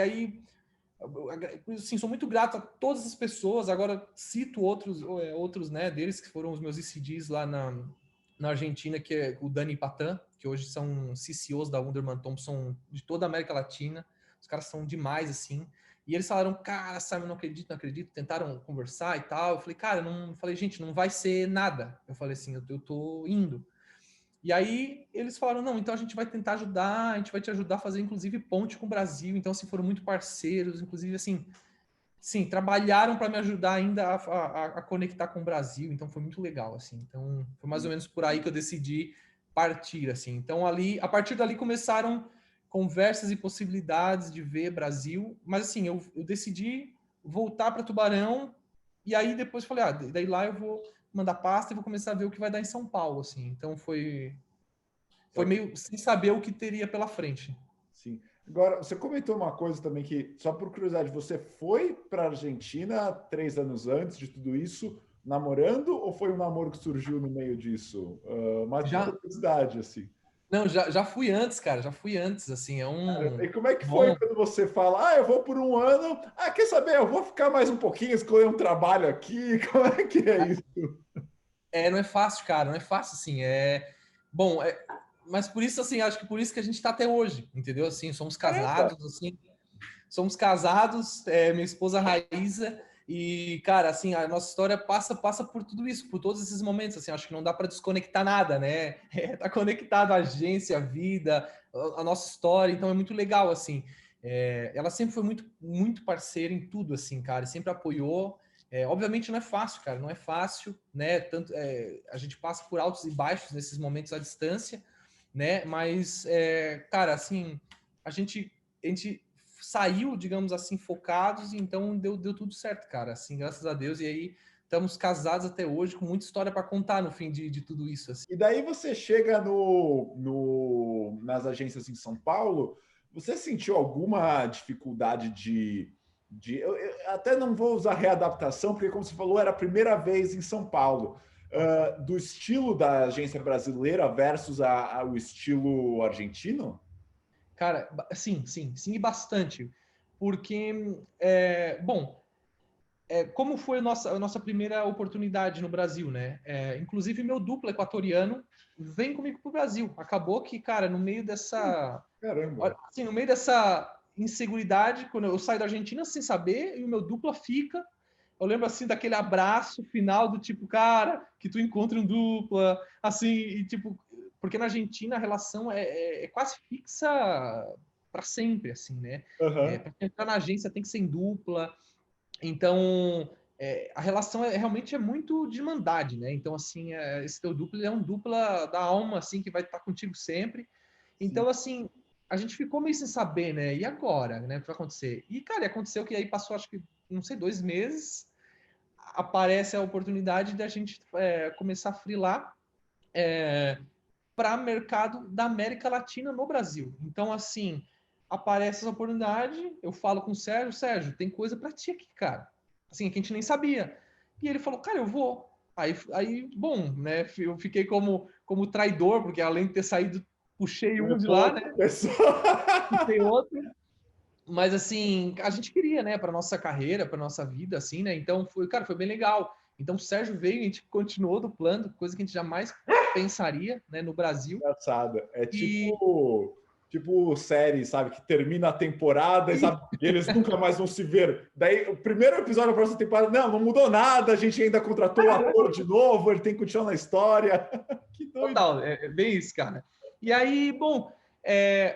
assim, sou muito grato a todas as pessoas, agora cito outros, né, deles que foram os meus ECDs lá na Argentina, que é o Dani Patan, que hoje são CCOs da Wunderman Thompson de toda a América Latina. Os caras são demais, assim. E eles falaram, cara, Simon, não acredito. Tentaram conversar e tal. Eu falei, cara, falei, gente, não vai ser nada. Eu falei assim, eu tô indo. E aí eles falaram, não, então a gente vai tentar ajudar, a gente vai te ajudar a fazer, inclusive, ponte com o Brasil. Então, assim, foram muito parceiros, inclusive, assim, sim, trabalharam para me ajudar ainda a conectar com o Brasil, então foi muito legal, assim. Então, foi mais ou menos por aí que eu decidi partir, assim. Então, ali, a partir dali começaram conversas e possibilidades de ver Brasil, mas assim, eu decidi voltar para Tubarão e aí depois falei, daí lá eu vou mandar pasta e vou começar a ver o que vai dar em São Paulo, assim. Então, foi meio sem saber o que teria pela frente. Sim. Agora, você comentou uma coisa também que, só por curiosidade, você foi para a Argentina 3 anos antes de tudo isso, namorando, ou foi um namoro que surgiu no meio disso? Mas por curiosidade, assim. Não, já fui antes, cara, assim, E como é que foi quando você fala, eu vou por um ano, quer saber, eu vou ficar mais um pouquinho, escolher um trabalho aqui, como é que é isso? Não é fácil, cara, não é fácil, assim, bom, mas por isso, assim, acho que por isso que a gente tá até hoje, entendeu? Assim, somos casados, minha esposa Raíza, e, cara, assim, a nossa história passa por tudo isso, por todos esses momentos, assim, acho que não dá para desconectar nada, né? Tá conectado a agência, a vida, a nossa história, então é muito legal, assim. Ela sempre foi muito, muito parceira em tudo, assim, cara, sempre apoiou. Obviamente não é fácil, cara, não é fácil, né? Tanto, a gente passa por altos e baixos nesses momentos à distância, né? Mas, cara, assim, a gente saiu, digamos assim, focados, então deu tudo certo, cara, assim, graças a Deus, e aí estamos casados até hoje, com muita história para contar no fim de tudo isso. Assim. E daí você chega nas agências em São Paulo, você sentiu alguma dificuldade eu até não vou usar readaptação, porque como você falou, era a primeira vez em São Paulo, do estilo da agência brasileira versus o estilo argentino? Cara, sim, e bastante. Porque, bom, como foi a nossa primeira oportunidade no Brasil, né? Inclusive, meu duplo equatoriano vem comigo pro Brasil. Acabou que, cara, no meio dessa... Caramba! Assim, no meio dessa inseguridade, quando eu saio da Argentina sem saber, e o meu dupla fica... Eu lembro, assim, daquele abraço final do tipo, cara, que tu encontra um dupla, assim, e tipo... Porque na Argentina a relação é quase fixa para sempre, assim, né? Uhum. Para entrar na agência tem que ser em dupla. Então, a relação realmente é muito de irmandade, né? Então, assim, esse teu duplo é um dupla da alma, assim, que vai estar contigo sempre. Então, Sim. assim, a gente ficou meio sem saber, né? E agora, né? O que vai acontecer? E, cara, aconteceu que aí passou, acho que, não sei, 2 meses, aparece a oportunidade da gente começar a freelar para mercado da América Latina no Brasil. Então, assim, aparece essa oportunidade, eu falo com o Sérgio, tem coisa para ti aqui, cara. Assim, que a gente nem sabia. E ele falou, cara, eu vou. Aí bom, né? Eu fiquei como traidor, porque além de ter saído, puxei um de lá, né? Puxei outro. Mas assim, a gente queria, né, para nossa carreira, para nossa vida, assim, né? Então foi bem legal. Então o Sérgio veio, a gente continuou duplando, coisa que a gente jamais pensaria, né, no Brasil. Engraçado. É tipo série, sabe? Que termina a temporada e, sabe, e eles nunca mais vão se ver. Daí, o primeiro episódio da próxima temporada, não mudou nada, a gente ainda contratou o ator de novo, ele tem que continuar na história. Que doido. Total, é bem isso, cara. E aí, bom,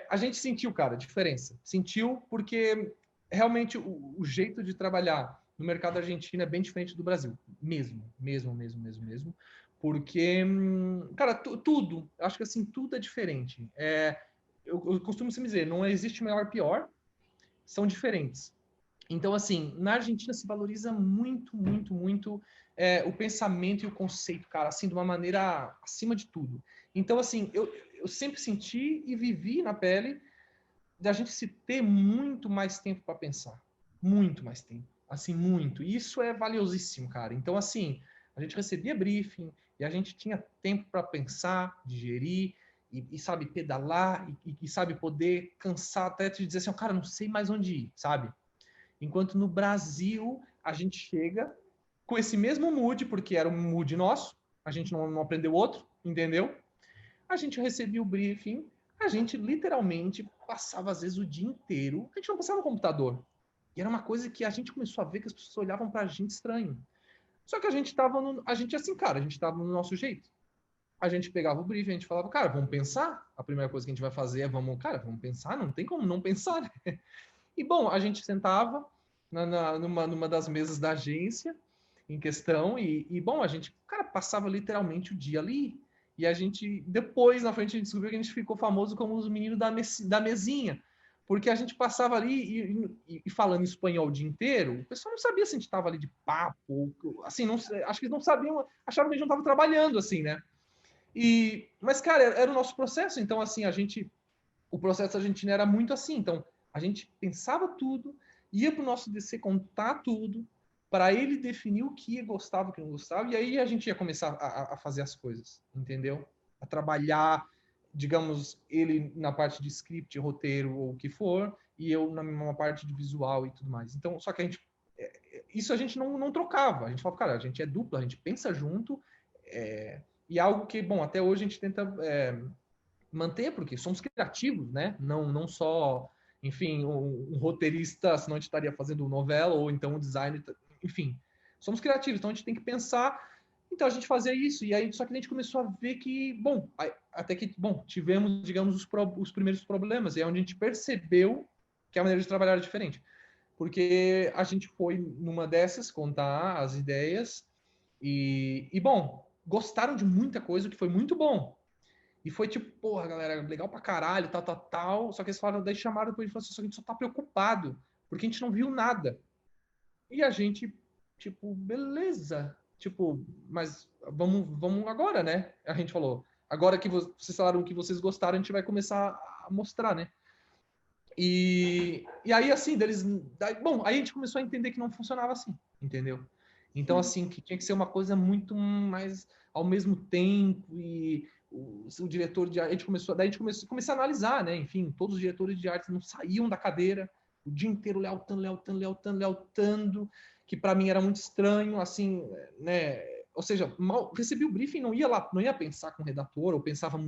a gente sentiu, cara, a diferença. Sentiu porque realmente o jeito de trabalhar no mercado argentino é bem diferente do Brasil. Mesmo. Porque, cara, tudo, acho que assim, tudo é diferente. Eu costumo sempre dizer, não existe melhor pior, são diferentes. Então, assim, na Argentina se valoriza muito, muito, muito o pensamento e o conceito, cara, assim, de uma maneira acima de tudo. Então, assim, eu sempre senti e vivi na pele da gente se ter muito mais tempo para pensar. Muito mais tempo. Assim, muito. E isso é valiosíssimo, cara. Então, assim, a gente recebia briefing e a gente tinha tempo para pensar, digerir e, sabe, pedalar e, sabe, poder cansar até de dizer assim, oh, cara, não sei mais onde ir, sabe? Enquanto no Brasil, a gente chega com esse mesmo mood, porque era um mood nosso, a gente não aprendeu outro, entendeu? A gente recebia o briefing, a gente literalmente passava, às vezes, o dia inteiro, a gente não passava no computador. E era uma coisa que a gente começou a ver que as pessoas olhavam pra gente estranho. Só que a gente tava a gente assim, cara, a gente tava no nosso jeito. A gente pegava o briefing, a gente falava, cara, vamos pensar. A primeira coisa que a gente vai fazer é, vamos pensar, não tem como não pensar, né? E, bom, a gente sentava numa das mesas da agência em questão e, bom, a gente, cara, passava literalmente o dia ali. E a gente, depois, na frente, a gente descobriu que a gente ficou famoso como os meninos da mesinha. Porque a gente passava ali e falando espanhol o dia inteiro, o pessoal não sabia se a gente estava ali de papo, ou, assim, não, acho que eles não sabiam, achavam que a gente não estava trabalhando, assim, né? Mas, cara, era o nosso processo, então, assim, o processo argentino era muito assim, então, a gente pensava tudo, ia para o nosso DC contar tudo, para ele definir o que gostava, o que não gostava, e aí a gente ia começar a fazer as coisas, entendeu? A trabalhar, digamos, ele na parte de script, roteiro ou o que for, e eu na parte de visual e tudo mais. Então, só que isso a gente não trocava, a gente falava, cara, a gente é dupla, a gente pensa junto, e algo que, bom, até hoje a gente tenta manter, porque somos criativos, né? Não só, enfim, um roteirista, senão a gente estaria fazendo novela, ou então um designer, enfim. Somos criativos, então a gente tem que pensar. Então a gente fazia isso, e aí só que a gente começou a ver que, bom, até que, bom, tivemos, digamos, os primeiros problemas, e é onde a gente percebeu que a maneira de trabalhar era diferente. Porque a gente foi numa dessas contar as ideias, e bom, gostaram de muita coisa, o que foi muito bom. E foi tipo, porra, galera, legal pra caralho, tal, tal, tal. Só que eles falaram, daí chamaram depois e falaram assim, só que a gente só tá preocupado, porque a gente não viu nada. E a gente, tipo, beleza. Tipo, mas vamos agora, né? A gente falou, agora que vocês falaram que vocês gostaram, a gente vai começar a mostrar, né? E aí, assim, bom, aí a gente começou a entender que não funcionava assim, entendeu? Então, assim, que tinha que ser uma coisa muito mais ao mesmo tempo e o diretor de arte, daí a gente começou a analisar, né? Enfim, todos os diretores de arte não saíam da cadeira o dia inteiro lealtando, que para mim era muito estranho, assim, né? Ou seja, mal recebi o briefing, não ia pensar com o redator, ou pensava,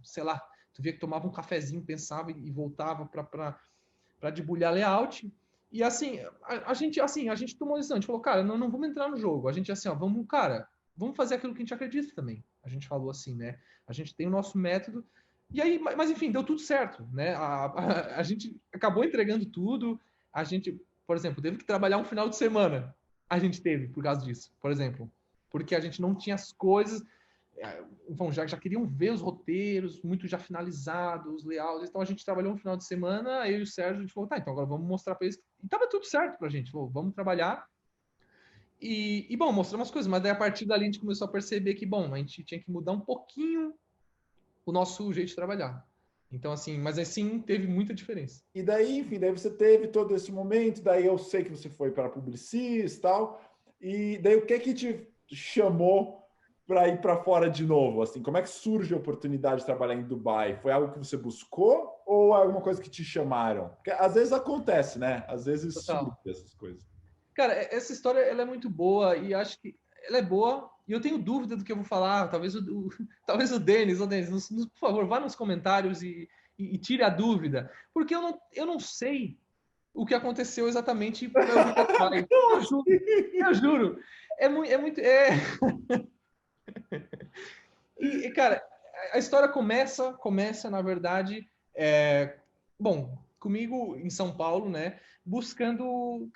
sei lá, tu via que tomava um cafezinho, pensava e voltava para debulhar layout. E assim, a gente tomou a decisão, a gente falou, cara, não vamos entrar no jogo. A gente assim, ó, vamos fazer aquilo que a gente acredita também. A gente falou assim, né? A gente tem o nosso método. E aí, mas enfim, deu tudo certo, né? A gente acabou entregando tudo. A gente, por exemplo, teve que trabalhar um final de semana. A gente teve por causa disso, por exemplo. Porque a gente não tinha as coisas. Bom, já queriam ver os roteiros, muito já finalizados, os layouts. Então a gente trabalhou um final de semana, eu e o Sérgio, a gente falou, tá, então agora vamos mostrar para eles. E tava tudo certo pra gente, falou, vamos trabalhar. Bom, mostramos as coisas, mas daí a partir dali a gente começou a perceber que, bom, a gente tinha que mudar um pouquinho o nosso jeito de trabalhar. Então, assim, mas assim, teve muita diferença. E daí, enfim, daí você teve todo esse momento, daí eu sei que você foi para Publicis e tal, e daí o que te chamou para ir para fora de novo? Assim, como é que surge a oportunidade de trabalhar em Dubai? Foi algo que você buscou ou alguma coisa que te chamaram? Porque às vezes acontece, né? Às vezes surge essas coisas. Cara, essa história ela é muito boa e acho que ela é boa e eu tenho dúvida do que eu vou falar. Talvez talvez o Denis, por favor, vá nos comentários e tire a dúvida, porque eu não sei o que aconteceu exatamente para eu vir atrás. Eu juro. É muito. E, cara, a história começa na verdade, bom, comigo em São Paulo, né? Buscando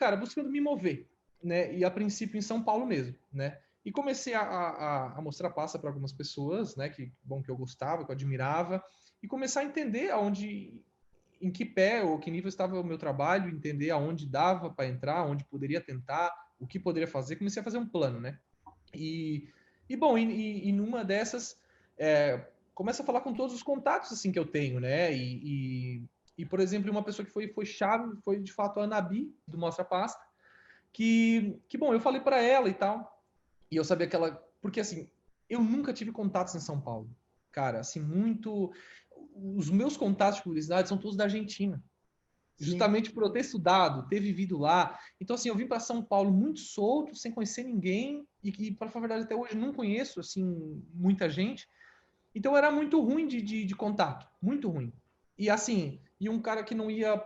me mover, né? E a princípio em São Paulo mesmo, né? E comecei a mostrar pasta para algumas pessoas, né? Que eu gostava, que eu admirava, e começar a entender em que pé ou que nível estava o meu trabalho, entender aonde dava para entrar, onde poderia tentar, o que poderia fazer. Comecei a fazer um plano, né? Bom, numa dessas, começa a falar com todos os contatos assim que eu tenho, né? E, por exemplo, uma pessoa que foi chave foi, de fato, a Anabi, do Mostra Pasta, que bom, eu falei para ela e tal, e eu sabia que ela... Porque, assim, eu nunca tive contatos em São Paulo. Cara, assim, muito... Os meus contatos de publicidade são todos da Argentina. Justamente por eu ter estudado, ter vivido lá. Então, assim, eu vim para São Paulo muito solto, sem conhecer ninguém, e para falar a verdade, até hoje não conheço, assim, muita gente. Então, era muito ruim de contato, muito ruim. E, assim, e um cara que não ia,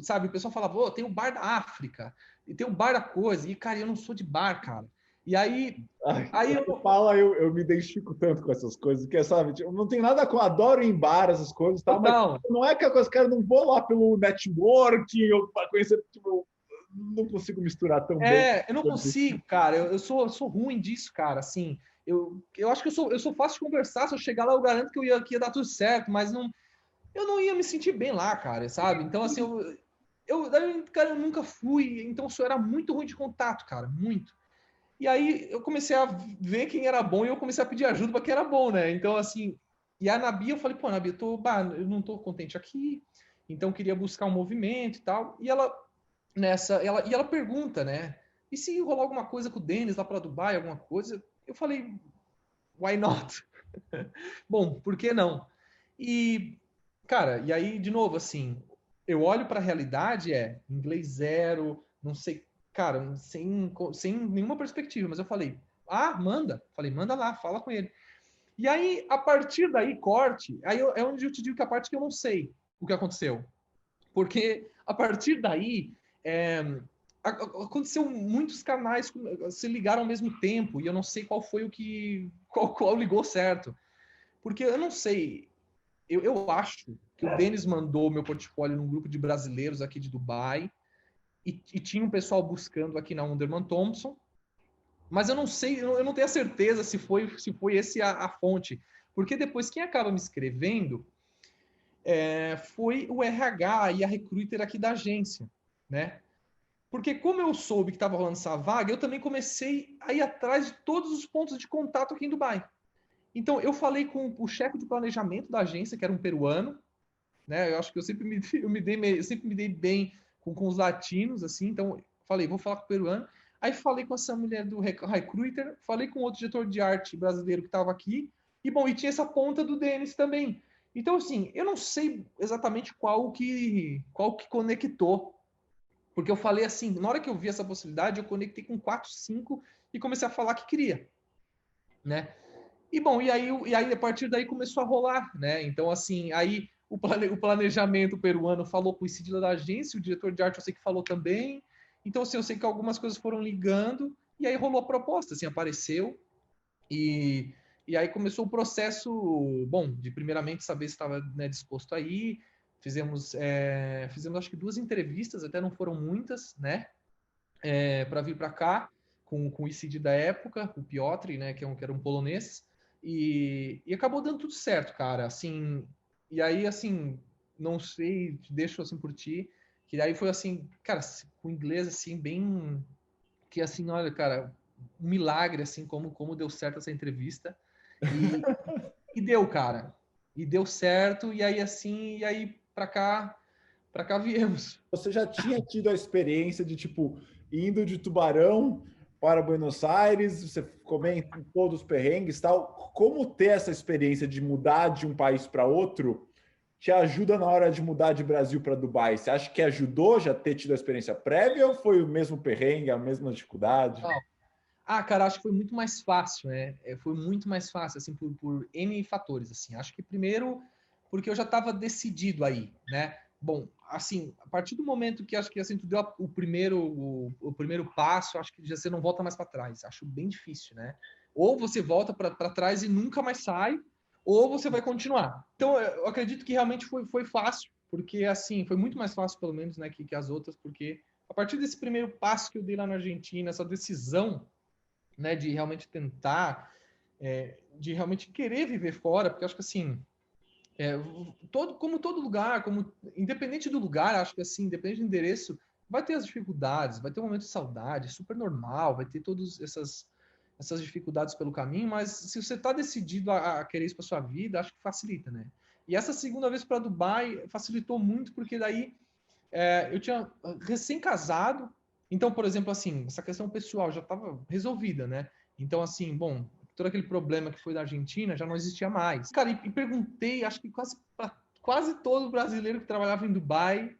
sabe, o pessoal falava, oh, tem o bar da África, e tem o bar da coisa, e, cara, eu não sou de bar, cara. E aí... Aí eu me identifico tanto com essas coisas, que sabe, tipo, não tem nada com adoro ir em bar, essas coisas, tá? Mas não é aquela coisa, cara, não vou lá pelo networking, ou para conhecer, tipo, não consigo misturar tão bem. Eu não consigo, cara, eu sou ruim disso, cara, assim, eu acho que eu sou fácil de conversar, se eu chegar lá eu garanto que ia dar tudo certo, mas eu não ia me sentir bem lá, cara, sabe? Então, assim, cara, eu nunca fui, então eu era muito ruim de contato, cara, muito. E aí eu comecei a ver quem era bom e eu comecei a pedir ajuda para quem era bom, né? Então, assim, e a Nabi, eu falei, pô, Nabi, eu não tô contente aqui, então queria buscar um movimento e tal. E ela pergunta, né? E se rolar alguma coisa com o Denis lá para Dubai, alguma coisa? Eu falei, why not? Bom, por que não? E, cara, e aí, de novo, assim, eu olho para a realidade, inglês zero, não sei, cara, sem nenhuma perspectiva, mas eu falei, manda. Falei, manda lá, fala com ele. E aí, a partir daí, corte, é onde eu te digo que a parte que eu não sei o que aconteceu. Porque a partir daí, aconteceu muitos canais se ligaram ao mesmo tempo, e eu não sei qual foi qual ligou certo. Porque eu não sei, eu acho que o Denis mandou meu portfólio num grupo de brasileiros aqui de Dubai e tinha um pessoal buscando aqui na Wunderman Thompson, mas eu não sei, eu não tenho a certeza se foi esse a fonte, porque depois quem acaba me escrevendo foi o RH e a recruiter aqui da agência, né? Porque como eu soube que estava rolando essa vaga, eu também comecei a ir atrás de todos os pontos de contato aqui em Dubai. Então, eu falei com o chefe de planejamento da agência, que era um peruano, né? Eu acho que eu sempre me dei bem com os latinos, assim. Então, falei, vou falar com o peruano. Aí falei com essa mulher do recruiter, falei com outro diretor de arte brasileiro que estava aqui. E, bom, e tinha essa ponta do Denis também. Então, assim, eu não sei exatamente qual que conectou. Porque eu falei assim, na hora que eu vi essa possibilidade, eu conectei com 4, 5 e comecei a falar que queria, né? E bom, e aí a partir daí começou a rolar, né? Então, assim, aí o planejamento peruano falou com o Isidila da agência, o diretor de arte eu sei que falou também. Então, assim, eu sei que algumas coisas foram ligando, e aí rolou a proposta, assim, apareceu. E aí começou o processo, bom, de primeiramente saber se estava, né, disposto a ir. Fizemos acho que 2 entrevistas, até não foram muitas, né? Para vir para cá, com o ICD da época, o Piotr, né, que era um polonês. E acabou dando tudo certo, cara. Assim, e aí, assim, não sei, deixo assim por ti, que aí foi assim, cara, com inglês assim bem, que assim, olha, cara, um milagre assim como deu certo essa entrevista e deu, cara, e deu certo e aí assim, e aí para cá viemos. Você já tinha tido a experiência de tipo indo de Tubarão para Buenos Aires, você comenta todos os perrengues e tal. Como ter essa experiência de mudar de um país para outro te ajuda na hora de mudar de Brasil para Dubai? Você acha que ajudou já ter tido a experiência prévia ou foi o mesmo perrengue, a mesma dificuldade? Cara, acho que foi muito mais fácil, né? Foi muito mais fácil, assim, por N fatores, assim. Acho que primeiro, porque eu já estava decidido aí, né? Bom, assim, a partir do momento que acho que assim, tu deu o primeiro passo, acho que já você não volta mais para trás. Acho bem difícil, né? Ou você volta para trás e nunca mais sai, ou você vai continuar. Então, eu acredito que realmente foi fácil, porque assim, foi muito mais fácil, pelo menos, né, que as outras, porque a partir desse primeiro passo que eu dei lá na Argentina, essa decisão, né, de realmente tentar, de realmente querer viver fora, porque acho que assim, como todo lugar, independente do lugar, acho que assim, independente do endereço, vai ter as dificuldades, vai ter um momento de saudade, é super normal, vai ter todas essas dificuldades pelo caminho, mas se você está decidido a querer isso para sua vida, acho que facilita, né? E essa segunda vez para Dubai facilitou muito, porque daí eu tinha recém-casado. Então, por exemplo, assim, essa questão pessoal já estava resolvida, né? Então, assim, bom, todo aquele problema que foi da Argentina já não existia mais. Cara, e perguntei, acho que quase todo brasileiro que trabalhava em Dubai,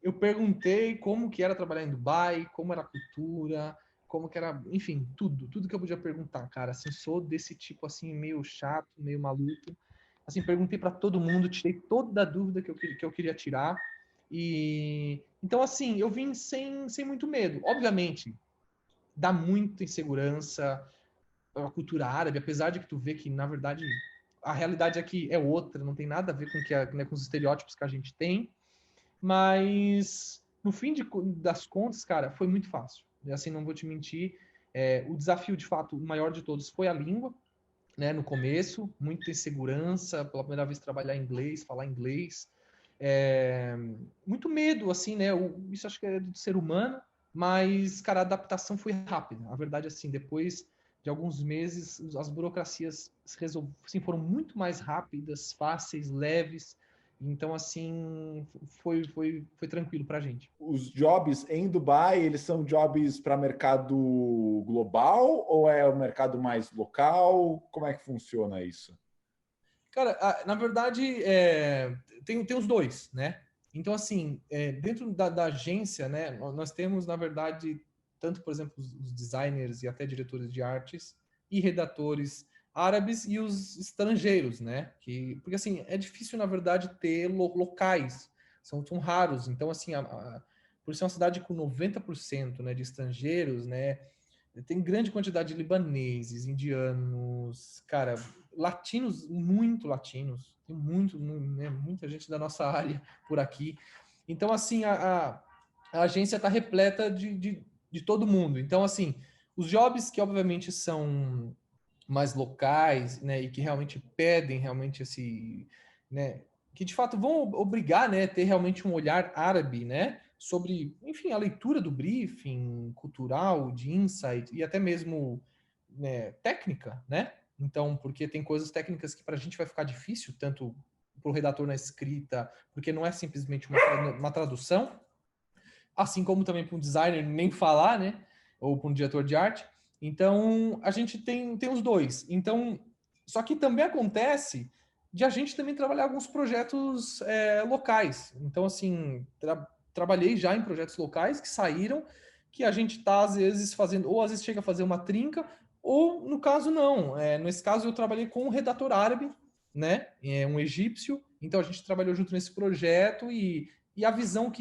eu perguntei como que era trabalhar em Dubai, como era a cultura, como que era, enfim, tudo que eu podia perguntar, cara. Assim, sou desse tipo, assim, meio chato, meio maluco. Assim, perguntei para todo mundo, tirei toda a dúvida que eu queria tirar. E então, assim, eu vim sem muito medo. Obviamente, dá muita insegurança a cultura árabe, apesar de que tu vê que, na verdade, a realidade aqui é outra, não tem nada a ver com os estereótipos que a gente tem, mas no fim das contas, cara, foi muito fácil. E, assim, não vou te mentir, o desafio, de fato, o maior de todos foi a língua, né, no começo, muita insegurança, pela primeira vez trabalhar inglês, falar inglês, muito medo, assim, né, isso acho que é do ser humano, mas, cara, a adaptação foi rápida. A verdade, assim, depois de alguns meses, as burocracias assim, foram muito mais rápidas, fáceis, leves. Então, assim, foi tranquilo pra gente. Os jobs em Dubai, eles são jobs para mercado global ou é o mercado mais local? Como é que funciona isso? Cara, na verdade, tem os dois, né? Então, assim, dentro da agência, né, nós temos, na verdade, tanto, por exemplo, os designers e até diretores de artes e redatores árabes e os estrangeiros, né? Porque, assim, é difícil, na verdade, ter locais, são raros. Então, assim, por ser uma cidade com 90%, né, de estrangeiros, né, tem grande quantidade de libaneses, indianos, cara, latinos, muito latinos, tem né, muita gente da nossa área por aqui. Então, assim, a agência está repleta de todo mundo. Então, assim, os jobs que obviamente são mais locais, né, e que realmente pedem realmente né, que de fato vão obrigar, né, a ter realmente um olhar árabe, né, sobre, enfim, a leitura do briefing cultural, de insight e até mesmo, né, técnica, né? Então, porque tem coisas técnicas que para a gente vai ficar difícil, tanto para o redator na escrita, porque não é simplesmente uma tradução, assim como também para um designer nem falar, né? Ou para um diretor de arte. Então, a gente tem os dois. Então, só que também acontece de a gente também trabalhar alguns projetos locais. Então, assim, trabalhei já em projetos locais que saíram, que a gente está, às vezes, fazendo, ou às vezes chega a fazer uma trinca, ou, no caso, não. Nesse caso, eu trabalhei com um redator árabe, né? Um egípcio. Então, a gente trabalhou junto nesse projeto e a visão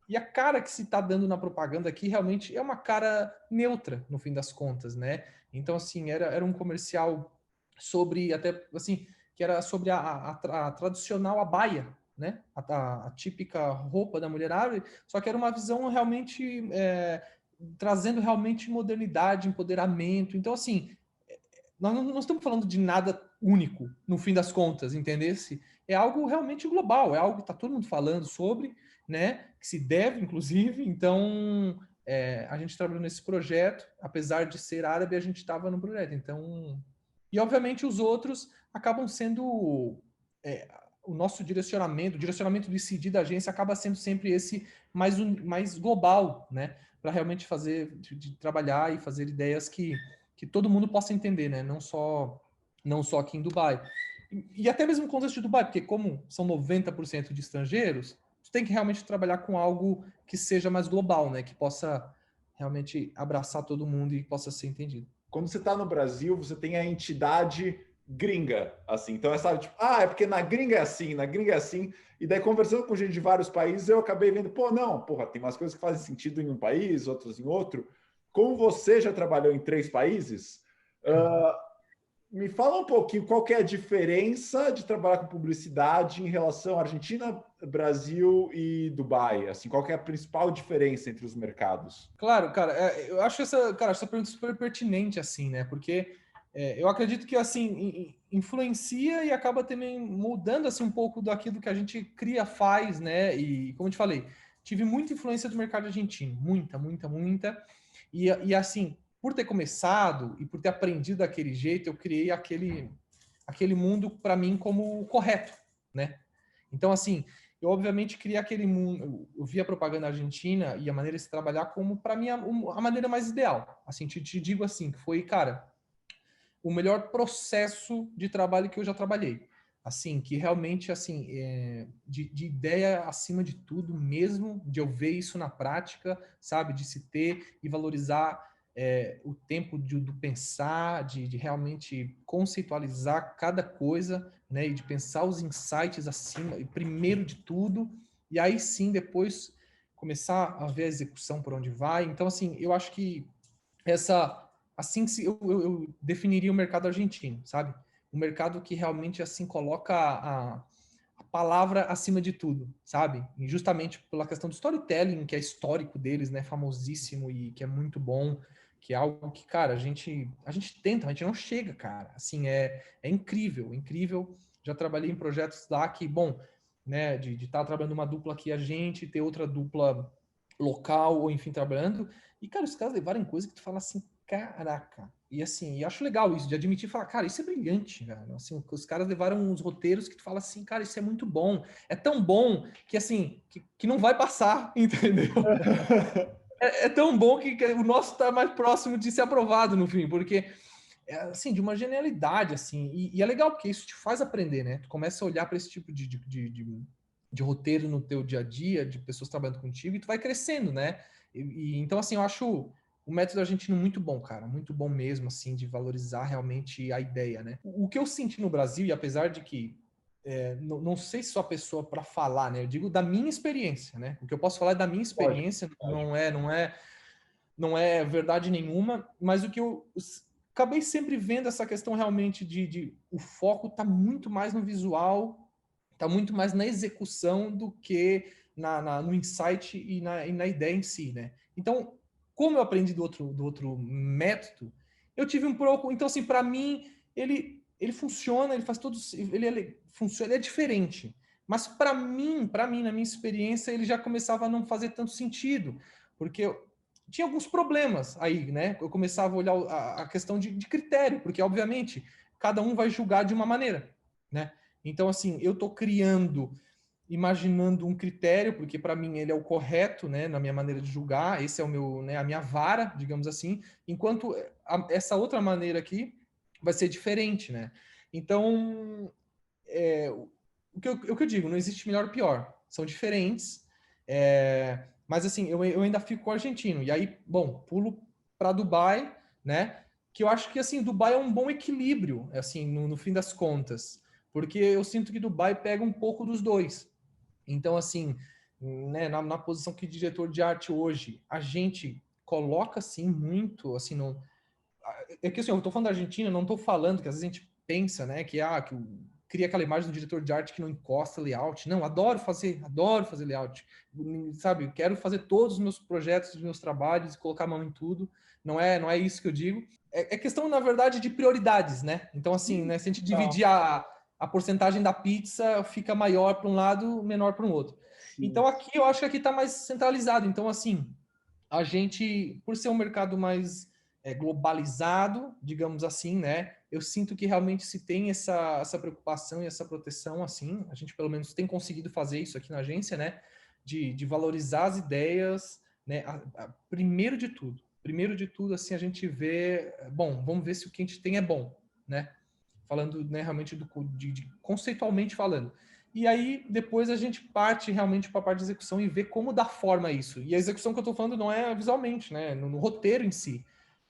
e a cara que se está dando na propaganda aqui realmente é uma cara neutra, no fim das contas, né? Então, assim, era um comercial sobre, até assim, que era sobre a tradicional abaya, né? A típica roupa da mulher árabe, só que era uma visão realmente trazendo realmente modernidade, empoderamento. Então, assim, nós não estamos falando de nada único, no fim das contas, entendesse? É algo realmente global, é algo que está todo mundo falando sobre, né? Que se deve, inclusive. Então, a gente trabalhou nesse projeto, apesar de ser árabe, a gente estava no projeto. Então, e obviamente os outros acabam sendo o nosso direcionamento, o direcionamento do ICD da agência acaba sendo sempre esse mais global, né? Para realmente fazer, de trabalhar e fazer ideias que todo mundo possa entender, né? Não só aqui em Dubai. E até mesmo no contexto de Dubai, porque como são 90% de estrangeiros, você tem que realmente trabalhar com algo que seja mais global, né? Que possa realmente abraçar todo mundo e possa ser entendido. Quando você está no Brasil, você tem a entidade gringa, assim. Então, sabe, tipo, é porque na gringa é assim, na gringa é assim. E daí, conversando com gente de vários países, eu acabei vendo, tem umas coisas que fazem sentido em um país, outras em outro. Como você já trabalhou em 3 países, me fala um pouquinho qual que é a diferença de trabalhar com publicidade em relação à Argentina, Brasil e Dubai. Assim, qual que é a principal diferença entre os mercados? Claro, cara, eu acho essa pergunta super pertinente, assim, né? Porque eu acredito que, assim, influencia e acaba também mudando, assim, um pouco daquilo que a gente cria, faz, né? E, como eu te falei, tive muita influência do mercado argentino. Muita, muita, muita. E assim, por ter começado e por ter aprendido daquele jeito, eu criei aquele mundo para mim como correto, né? Então, assim, eu obviamente queria aquele mundo, eu via a propaganda argentina e a maneira de se trabalhar como, para mim, a maneira mais ideal. Assim, te digo assim, que foi, cara, o melhor processo de trabalho que eu já trabalhei. Assim, que realmente, assim, de ideia acima de tudo mesmo, de eu ver isso na prática, sabe? De se ter e valorizar o tempo do pensar, de realmente conceitualizar cada coisa, né? E de pensar os insights acima, primeiro de tudo, e aí sim, depois começar a ver a execução por onde vai. Então, assim, eu acho que essa assim eu definiria o mercado argentino, sabe? Um mercado que realmente assim coloca a palavra acima de tudo, sabe? E justamente pela questão do storytelling, que é histórico deles, né? Famosíssimo e que é muito bom, que é algo que, cara, a gente tenta, a gente não chega, cara. Assim, é incrível, incrível. Já trabalhei em projetos lá que, bom, né, de estar trabalhando uma dupla aqui a gente, ter outra dupla local, ou enfim, trabalhando. E, cara, os caras levaram coisa que tu fala assim, caraca. E assim, e acho legal isso, de admitir e falar, cara, isso é brilhante, velho. Assim, os caras levaram uns roteiros que tu fala assim, cara, isso é muito bom. É tão bom que, assim, que não vai passar, entendeu? É tão bom que o nosso tá mais próximo de ser aprovado no fim, porque é, assim, de uma genialidade, assim, e é legal porque isso te faz aprender, né? Tu começa a olhar para esse tipo de roteiro no teu dia a dia, de pessoas trabalhando contigo, e tu vai crescendo, né? Então, assim, eu acho o método argentino muito bom, cara, muito bom mesmo, assim, de valorizar realmente a ideia, né? O que eu senti no Brasil, e apesar de que não sei se sou a pessoa para falar, né? Eu digo da minha experiência, né? O que eu posso falar é da minha experiência, não é verdade nenhuma, mas o que eu acabei sempre vendo essa questão realmente de o foco tá muito mais no visual, tá muito mais na execução do que no insight e na ideia em si, né? Então, como eu aprendi do outro método, eu tive um pouco. Então, assim, para mim, ele funciona, ele faz todos. Funciona, ele é diferente. Mas para mim, na minha experiência, ele já começava a não fazer tanto sentido, porque tinha alguns problemas aí, né? Eu começava a olhar a questão de critério, porque, obviamente, cada um vai julgar de uma maneira, né? Então, assim, eu estou criando, imaginando um critério, porque para mim ele é o correto, né, na minha maneira de julgar, esse é o meu, né, a minha vara, digamos assim, enquanto essa outra maneira aqui vai ser diferente, né? Então, o que eu digo, não existe melhor ou pior, são diferentes, mas assim, eu ainda fico com o argentino, e aí, bom, pulo para Dubai, né, que eu acho que assim, Dubai é um bom equilíbrio, assim, no fim das contas, porque eu sinto que Dubai pega um pouco dos dois. Então, assim, né, na posição que diretor de arte hoje, a gente coloca, assim, muito, assim, no... É que, assim, eu tô falando da Argentina, não tô falando que às vezes a gente pensa, né, cria aquela imagem do diretor de arte que não encosta layout. Não, adoro fazer layout. Sabe, quero fazer todos os meus projetos, os meus trabalhos e colocar a mão em tudo. Não é isso que eu digo. É questão, na verdade, de prioridades, né? Então, assim, né, se a gente dividir a porcentagem da pizza, fica maior para um lado, menor para um outro. Sim. Então, aqui, eu acho que aqui está mais centralizado. Então, assim, a gente, por ser um mercado mais globalizado, digamos assim, né? Eu sinto que realmente se tem essa preocupação e essa proteção, assim, a gente pelo menos tem conseguido fazer isso aqui na agência, né? De valorizar as ideias, né? Primeiro de tudo, assim, a gente vê, bom, vamos ver se o que a gente tem é bom, né? Falando, né, realmente conceitualmente falando. E aí, depois a gente parte realmente para a parte de execução e vê como dar forma a isso. E a execução que eu estou falando não é visualmente, né? No roteiro em si.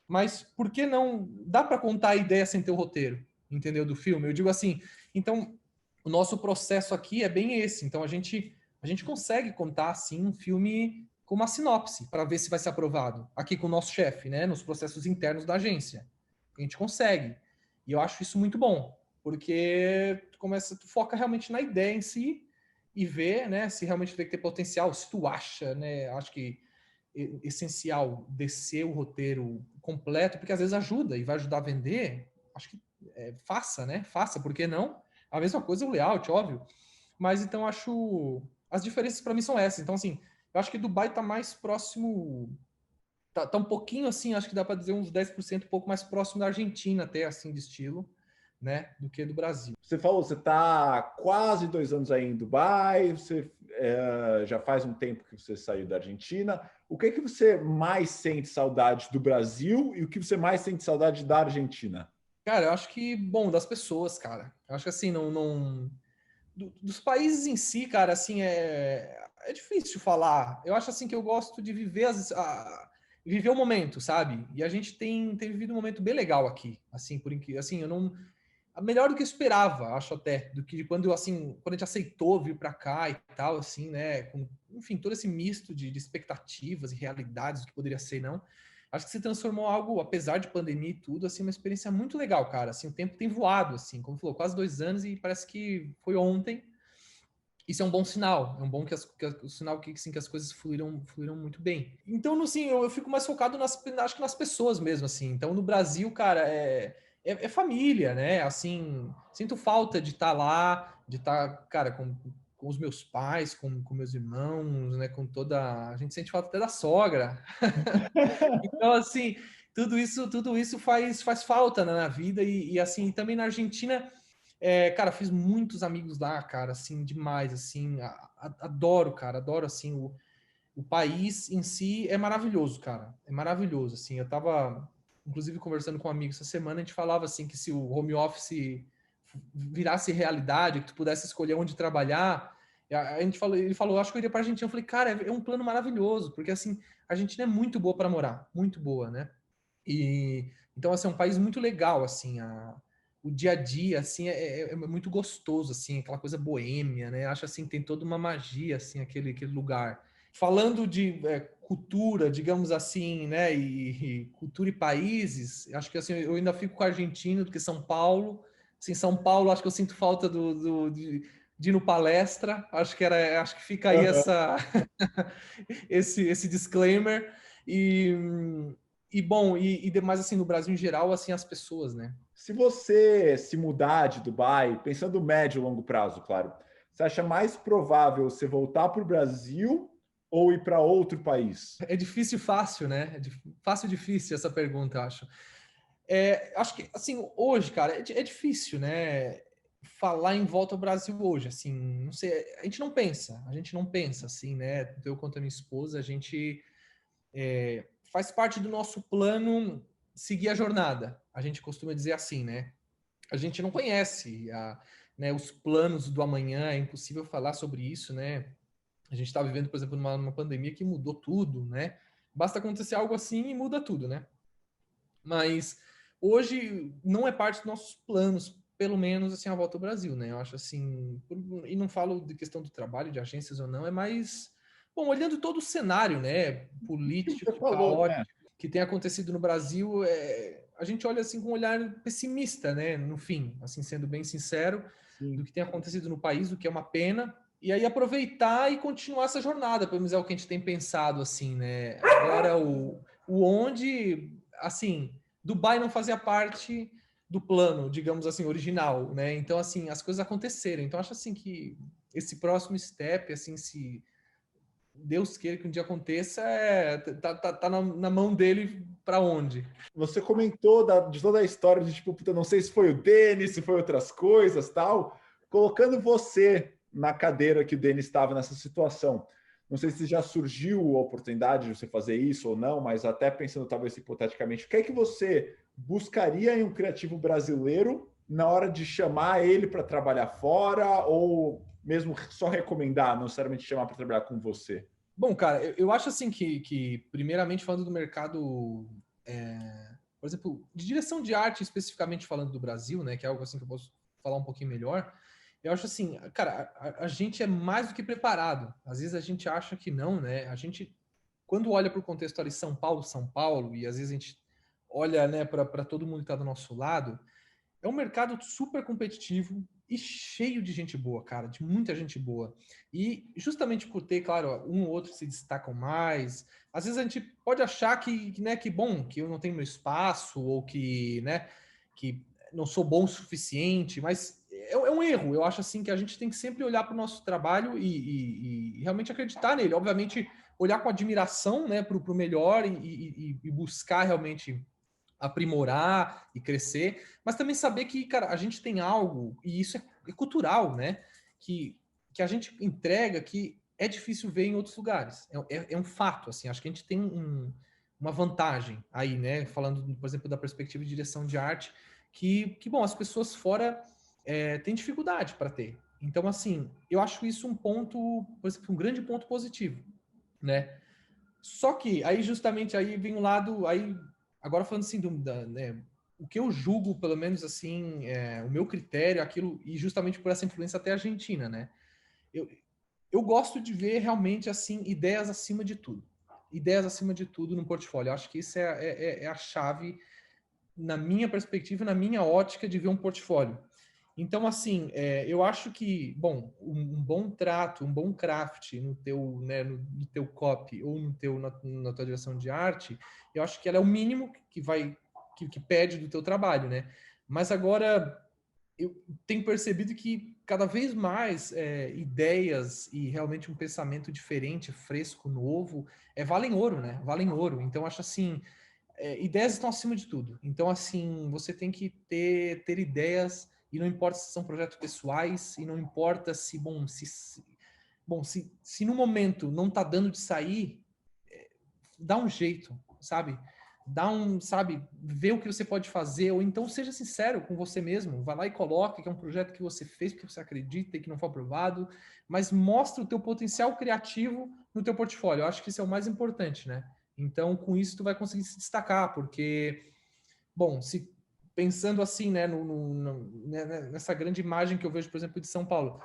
Mas por que não dá para contar a ideia sem ter o roteiro, entendeu, do filme? Eu digo assim, então o nosso processo aqui é bem esse. Então a gente consegue contar assim um filme com uma sinopse para ver se vai ser aprovado. Aqui com o nosso chefe, né, nos processos internos da agência. A gente consegue. E eu acho isso muito bom, porque tu foca realmente na ideia em si e vê, né, se realmente tem que ter potencial, se tu acha, né, acho que essencial descer o roteiro completo, porque às vezes ajuda e vai ajudar a vender. Acho que faça, né? Faça, por que não? A mesma coisa é o layout, óbvio. Mas então acho. As diferenças para mim são essas. Então, assim, eu acho que Dubai tá mais próximo. Tá um pouquinho assim, acho que dá para dizer uns 10%, um pouco mais próximo da Argentina, até assim, de estilo, né, do que do Brasil. Você falou, você está quase 2 anos aí em Dubai, você já faz um tempo que você saiu da Argentina. O que você mais sente saudade do Brasil e o que você mais sente saudade da Argentina? Cara, eu acho que, bom, das pessoas, cara. Eu acho que assim, dos países em si, cara, assim, é difícil falar. Eu acho assim que eu gosto de viver viver o momento, sabe? E a gente tem vivido um momento bem legal aqui, assim, assim, eu não melhor do que eu esperava, acho até, do que quando assim, quando a gente aceitou vir para cá e tal, assim, né, com, enfim, todo esse misto de expectativas e realidades do que poderia ser, não. Acho que se transformou algo, apesar de pandemia e tudo, assim, uma experiência muito legal, cara. Assim, o tempo tem voado, assim, como falou, quase 2 anos e parece que foi ontem. Isso é um bom sinal, é um bom o sinal que, assim, que as coisas fluíram muito bem. Então, assim, eu fico mais focado acho que nas pessoas mesmo, assim. Então, no Brasil, cara, é família, né? Assim, sinto falta de estar lá, de estar, cara, com os meus pais, com meus irmãos, né? Com toda. A gente sente falta até da sogra. Então, assim, tudo isso faz falta, né, na vida. E assim, também na Argentina. Cara, fiz muitos amigos lá, cara, assim, demais, assim, adoro, cara, adoro, assim, o país em si é maravilhoso, cara, é maravilhoso, assim, eu tava, inclusive, conversando com um amigo essa semana, a gente falava, assim, que se o home office virasse realidade, que tu pudesse escolher onde trabalhar, a gente falou, ele falou, acho que eu iria pra Argentina, eu falei, cara, é um plano maravilhoso, porque, assim, a Argentina é muito boa para morar, muito boa, né, e, então, assim, é um país muito legal, assim, o dia a dia, assim, é muito gostoso, assim, aquela coisa boêmia, né? Acho, assim, que tem toda uma magia, assim, aquele lugar. Falando de cultura, digamos assim, né? E cultura e países, acho que, assim, eu ainda fico com a Argentina do que São Paulo. Assim, São Paulo, acho que eu sinto falta de ir no palestra. Acho que fica aí Uhum. esse disclaimer. E, bom, e demais, assim, no Brasil em geral, assim, as pessoas, né? Se você se mudar de Dubai, pensando médio e longo prazo, claro, você acha mais provável você voltar para o Brasil ou ir para outro país? É difícil e fácil, né? Fácil e difícil essa pergunta, eu acho. Acho que, assim, hoje, cara, é difícil, né? Falar em volta ao Brasil hoje, assim, não sei, a gente não pensa, assim, né? Tanto eu quanto a minha esposa, a gente faz parte do nosso plano seguir a jornada. A gente costuma dizer assim, né? A gente não conhece né, os planos do amanhã, é impossível falar sobre isso, né? A gente está vivendo, por exemplo, numa pandemia que mudou tudo, né? Basta acontecer algo assim e muda tudo, né? Mas hoje não é parte dos nossos planos, pelo menos assim, a volta ao Brasil, né? Eu acho assim, e não falo de questão do trabalho, de agências ou não, é mais, bom, olhando todo o cenário, né, Que você político, falou, caótico, né? que tem acontecido no Brasil, a gente olha assim com um olhar pessimista, né, no fim, assim, sendo bem sincero, do Sim. que tem acontecido no país, o que é uma pena, e aí aproveitar e continuar essa jornada, pelo menos é o que a gente tem pensado, assim, né? Agora, o onde, assim, Dubai não fazia parte do plano, digamos assim, original, né? Então, assim, as coisas aconteceram. Então, acho assim que esse próximo step, assim, se Deus queira que um dia aconteça, tá na mão dele para onde. Você comentou de toda a história de tipo, puta, não sei se foi o Denis, se foi outras coisas, tal, colocando você na cadeira que o Denis estava nessa situação. Não sei se já surgiu a oportunidade de você fazer isso ou não, mas até pensando talvez hipoteticamente, o que é que você buscaria em um criativo brasileiro na hora de chamar ele para trabalhar fora ou mesmo só recomendar, não necessariamente chamar para trabalhar com você? Bom, cara, eu acho assim que, primeiramente, falando do mercado, por exemplo, de direção de arte, especificamente falando do Brasil, né, que é algo assim que eu posso falar um pouquinho melhor, eu acho assim, cara, a gente é mais do que preparado. Às vezes a gente acha que não, né? A gente, quando olha para o contexto ali São Paulo, e às vezes a gente olha, né, para todo mundo que está do nosso lado, é um mercado super competitivo e cheio de gente boa, cara, de muita gente boa. E justamente por ter, claro, um ou outro se destacam mais, às vezes a gente pode achar né, que bom, que eu não tenho meu espaço ou que, né, que não sou bom o suficiente, mas é um erro. Eu acho assim que a gente tem que sempre olhar para o nosso trabalho e realmente acreditar nele. Obviamente, olhar com admiração, né, para o melhor e buscar realmente aprimorar e crescer, mas também saber que, cara, a gente tem algo, e isso é cultural, né? Que a gente entrega que é difícil ver em outros lugares. É um fato, assim, acho que a gente tem uma vantagem aí, né? Falando, por exemplo, da perspectiva de direção de arte, que bom, as pessoas fora têm dificuldade para ter. Então, assim, eu acho isso um ponto, por exemplo, um grande ponto positivo, né? Só que aí justamente aí vem um lado, aí agora falando assim né, o que eu julgo, pelo menos assim, o meu critério, aquilo e justamente por essa influência até argentina, né? Eu gosto de ver realmente assim ideias acima de tudo, ideias acima de tudo no portfólio. Eu acho que isso é a chave na minha perspectiva, na minha ótica de ver um portfólio. Então, assim, eu acho que, bom, um bom trato, um bom craft no teu, né, no teu copy ou na tua direção de arte, eu acho que ela é o mínimo que pede do teu trabalho, né? Mas agora, eu tenho percebido que cada vez mais ideias e realmente um pensamento diferente, fresco, novo, valem ouro, né? Valem ouro. Então, acho assim, ideias estão acima de tudo. Então, assim, você tem que ter ideias e não importa se são projetos pessoais e não importa se, se no momento não tá dando de sair, dá um jeito, sabe? Sabe, vê o que você pode fazer, ou então seja sincero com você mesmo, vai lá e coloca que é um projeto que você fez porque você acredita e que não foi aprovado, mas mostra o teu potencial criativo no teu portfólio. Eu acho que isso é o mais importante, né? Então, com isso, tu vai conseguir se destacar, porque, bom, se pensando assim, né, nessa grande imagem que eu vejo, por exemplo, de São Paulo,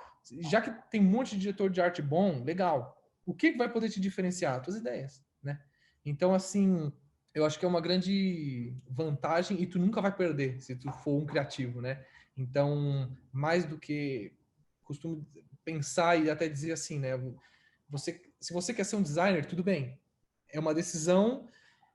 já que tem um monte de diretor de arte bom, legal, o que vai poder te diferenciar? Tuas ideias, né? Então, assim, eu acho que é uma grande vantagem e tu nunca vai perder se tu for um criativo, né? Então, mais do que costumo pensar e até dizer assim, né? Se você quer ser um designer, tudo bem. É uma decisão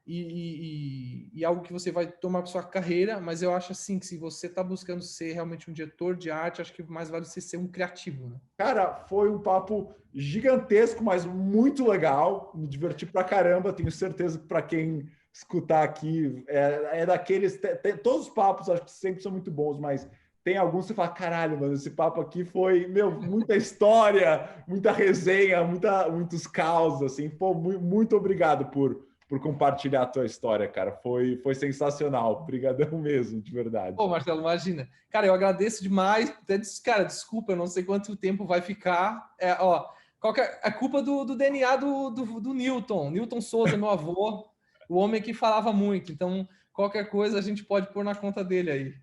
e algo que você vai tomar para sua carreira, mas eu acho assim que se você está buscando ser realmente um diretor de arte, acho que mais vale você ser um criativo, né? Cara, foi um papo gigantesco, mas muito legal. Me diverti pra caramba. Tenho certeza que para quem escutar aqui é daqueles. Todos os papos acho que sempre são muito bons, mas tem alguns que você fala: caralho, mano, esse papo aqui foi, meu, muita história, muita resenha, muitos causos, assim. Pô, muito obrigado por compartilhar a tua história, cara. Foi sensacional. Obrigadão mesmo, de verdade. Pô, Marcelo, imagina. Cara, eu agradeço demais. Cara, desculpa, eu não sei quanto tempo vai ficar. É culpa do DNA do Newton. Newton Souza, meu avô, o homem que falava muito. Então, qualquer coisa a gente pode pôr na conta dele aí.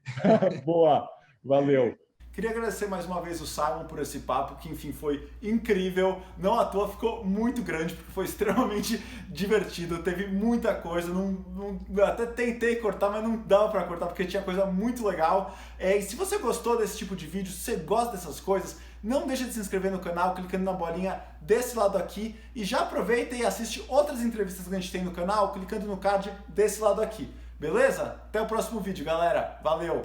Boa, valeu. Queria agradecer mais uma vez o Simon por esse papo, que enfim foi incrível. Não à toa ficou muito grande, porque foi extremamente divertido. Teve muita coisa, até tentei cortar, mas não dava para cortar, porque tinha coisa muito legal. E se você gostou desse tipo de vídeo, se você gosta dessas coisas, não deixa de se inscrever no canal, clicando na bolinha desse lado aqui. E já aproveita e assiste outras entrevistas que a gente tem no canal, clicando no card desse lado aqui. Beleza? Até o próximo vídeo, galera. Valeu!